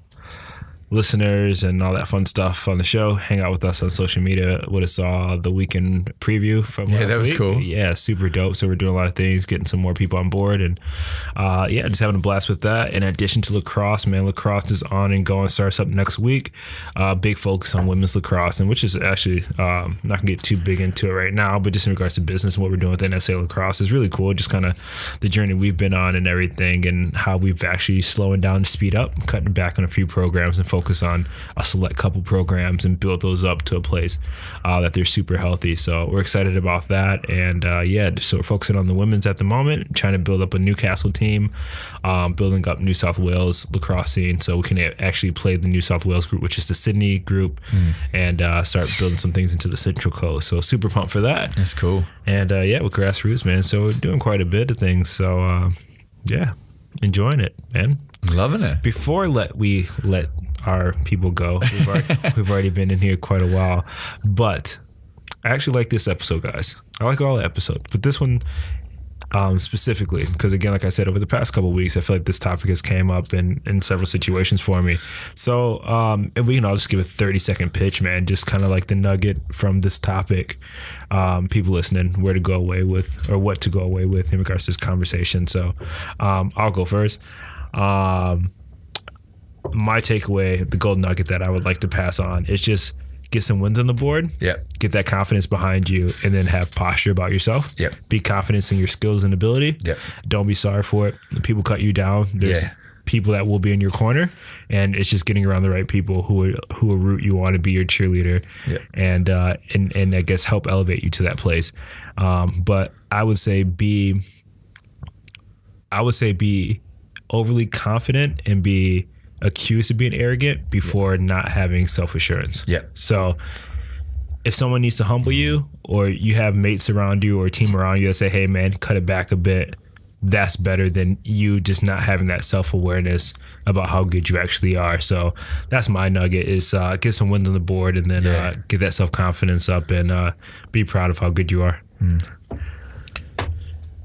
Speaker 2: listeners and all that fun stuff on the show hang out with us on social media. Would have saw the weekend preview from last
Speaker 3: that was
Speaker 2: week.
Speaker 3: cool.
Speaker 2: Yeah, super dope. So we're doing a lot of things, getting some more people on board, and yeah, just having a blast with that. In addition to lacrosse, man, lacrosse is on and going. Starts up next week. Big focus on women's lacrosse, and which is actually not gonna get too big into it right now, but just in regards to business and what we're doing with NSA lacrosse is really cool. Just kind of the journey we've been on and everything, and how we've actually slowing down to speed up, cutting back on a few programs and focus on a select couple programs and build those up to a place that they're super healthy. So we're excited about that. And yeah, so we're focusing on the women's at the moment, trying to build up a Newcastle team, building up New South Wales lacrosse scene so we can actually play the New South Wales group, which is the Sydney group, and start building some things into the Central Coast. So super pumped for that.
Speaker 3: That's cool.
Speaker 2: And yeah, with Grassroots, man. So we're doing quite a bit of things. So yeah, enjoying it, man.
Speaker 3: Loving it.
Speaker 2: Before we let our people go, we've already been in here quite a while, but I actually like this episode, guys. I like all the episodes, but this one specifically, because again, like I said, over the past couple of weeks, I feel like this topic has came up in several situations for me. So if we can all just give a 30-second pitch, man, just kind of like the nugget from this topic, people listening, where to go away with or what to go away with in regards to this conversation. So I'll go first. My takeaway, the gold nugget that I would like to pass on is just get some wins on the board.
Speaker 3: Yep.
Speaker 2: Get that confidence behind you, and then have posture about yourself.
Speaker 3: Yep.
Speaker 2: Be confident in your skills and ability.
Speaker 3: Yep.
Speaker 2: Don't be sorry for it. When people cut you down, there's people that will be in your corner, and it's just getting around the right people who will root you on to be your cheerleader.
Speaker 3: Yep.
Speaker 2: And I guess help elevate you to that place. But I would say be overly confident and be accused of being arrogant before not having self-assurance.
Speaker 3: Yeah.
Speaker 2: So if someone needs to humble you, or you have mates around you or a team around you that say, hey man, cut it back a bit, that's better than you just not having that self-awareness about how good you actually are. So that's my nugget is get some wins on the board and then get that self-confidence up and be proud of how good you are.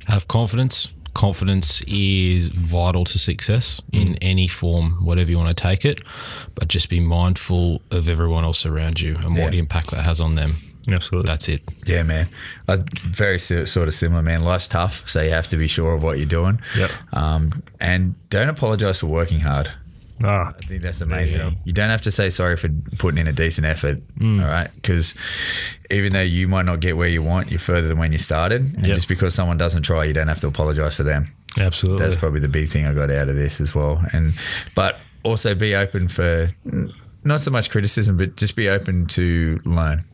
Speaker 4: Have confidence. Confidence is vital to success in any form, whatever you want to take it, but just be mindful of everyone else around you and what impact that has on them.
Speaker 2: Absolutely.
Speaker 4: That's it.
Speaker 3: Yeah, man. Very sort of similar, man. Life's tough, so you have to be sure of what you're doing.
Speaker 2: Yep.
Speaker 3: And don't apologize for working hard.
Speaker 2: Ah,
Speaker 3: I think that's the main thing. You don't have to say sorry for putting in a decent effort, all right? Because even though you might not get where you want, you're further than when you started. And just because someone doesn't try, you don't have to apologize for them.
Speaker 2: absolutely.
Speaker 3: That's probably the big thing I got out of this as well. But also be open for not so much criticism, but just be open to learn.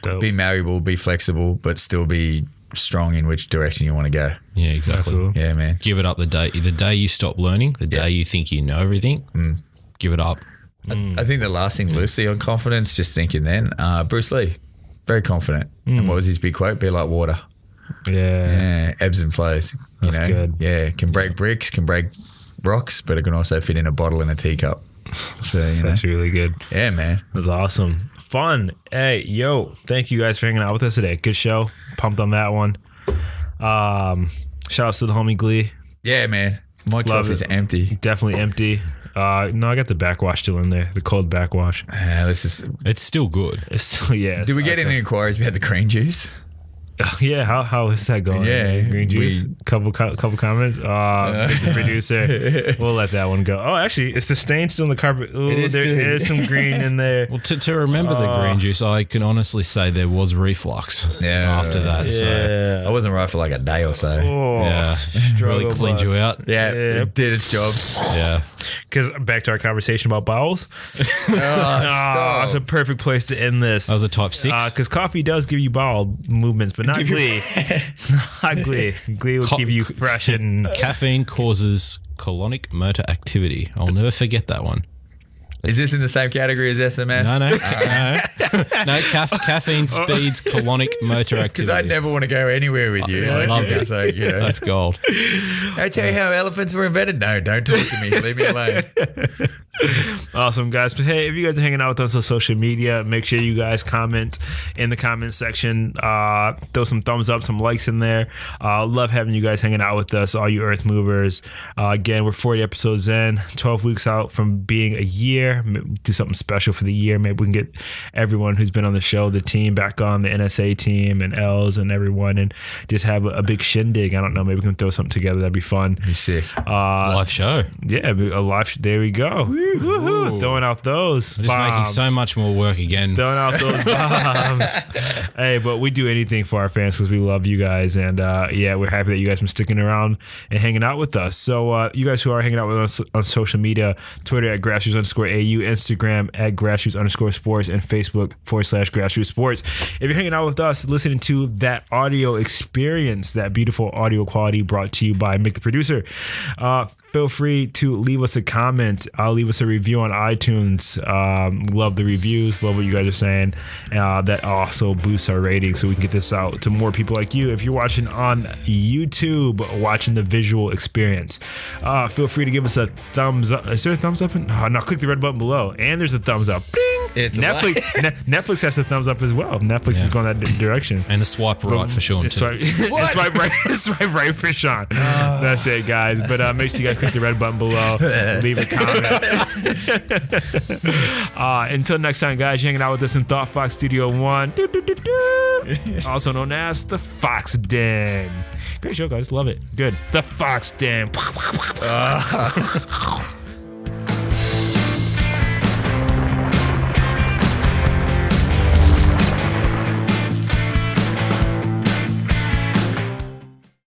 Speaker 2: Dope.
Speaker 3: Be malleable, be flexible, but still be strong in which direction you want to go.
Speaker 4: Yeah, exactly.
Speaker 2: Absolutely.
Speaker 3: Yeah, man.
Speaker 4: Give it up the day you stop learning, the day you think you know everything, give it up.
Speaker 3: I think the last thing loosely on confidence, just thinking then, Bruce Lee, very confident. And what was his big quote? Be like water. Yeah, ebbs and flows.
Speaker 2: That's good.
Speaker 3: Yeah, can break bricks, can break rocks, but it can also fit in a bottle and a teacup. So,
Speaker 2: That's actually really good.
Speaker 3: yeah, man.
Speaker 2: That's awesome. Fun. Hey, yo, thank you guys for hanging out with us today. Good show. Pumped on that one. Shout out to the homie Glee.
Speaker 3: Yeah, man. My
Speaker 2: Love
Speaker 3: cup is
Speaker 2: it.
Speaker 3: empty.
Speaker 2: Definitely empty. No, I got the backwash still in there. The cold backwash.
Speaker 4: It's still good.
Speaker 2: It's still, yeah.
Speaker 3: Did we get any inquiries about the green juice?
Speaker 2: Yeah, how is that going?
Speaker 3: Yeah,
Speaker 2: Green juice. Couple comments. The producer. We'll let that one go. Oh, actually, it's the stain still in the carpet. Ooh, there is some green in there.
Speaker 4: Well, to remember the green juice, I can honestly say there was reflux after that. So,
Speaker 3: I wasn't right for like a day or so.
Speaker 2: Oh,
Speaker 4: yeah, really cleaned you out.
Speaker 3: Yeah, it did its job.
Speaker 4: Yeah.
Speaker 2: Because back to our conversation about bowels.
Speaker 3: Stop.
Speaker 2: It's a perfect place to end this.
Speaker 4: That was a type 6.
Speaker 2: Because coffee does give you bowel movements, but not Glee. Not Glee. Glee will keep you fresh and
Speaker 4: Caffeine causes colonic motor activity. I'll never forget that one.
Speaker 3: Is this in the same category as SMS?
Speaker 4: No. Caffeine speeds colonic motor
Speaker 3: Because
Speaker 4: activity.
Speaker 3: I'd never want to go anywhere with you.
Speaker 4: I love that.
Speaker 3: It's like, you know,
Speaker 4: That's gold.
Speaker 3: I tell you how elephants were invented. No, don't talk to me. Leave me alone.
Speaker 2: awesome, guys. But hey, if you guys are hanging out with us on social media, make sure you guys comment in the comment section. Throw some thumbs up, some likes in there. Love having you guys hanging out with us, all you Earth movers. Again, we're 40 episodes in, 12 weeks out from being a year. Do something special for the year. Maybe we can get everyone who's been on the show, the team, back on the NSA team and Els and everyone, and just have a big shindig. I don't know. Maybe we can throw something together. That'd be fun.
Speaker 3: Be sick.
Speaker 4: Live show.
Speaker 2: Yeah, a live. There we go. Woo-hoo. Throwing out those
Speaker 4: Just
Speaker 2: bombs.
Speaker 4: making so much more work again.
Speaker 2: Throwing out those bombs. Hey, but we do anything for our fans because we love you guys, and yeah, we're happy that you guys been sticking around and hanging out with us. So you guys who are hanging out with us on social media, Twitter at Grassroots_AU, Instagram at Grassroots_sports, and Facebook /Grassroots Sports. If you're hanging out with us, listening to that audio experience, that beautiful audio quality brought to you by Mick the Producer, feel free to leave us a comment. Leave us a review on iTunes. Love the reviews. Love what you guys are saying. That also boosts our ratings so we can get this out to more people like you. If you're watching on YouTube, watching the visual experience, feel free to give us a thumbs up. Is there a thumbs up? No, click the red button below. And there's a thumbs up. Bing!
Speaker 3: It's
Speaker 2: Netflix. Netflix has a thumbs up as well. Netflix is going that direction.
Speaker 4: And a swipe right for Shaun too.
Speaker 2: Swipe right for Shaun. That's it, guys. But make sure you guys click the red button below. Leave a comment. Until next time, guys, you're hanging out with us in Thought Fox Studio 1. Also known as the Fox Den. Great show, guys. Love it. Good. The Fox Den.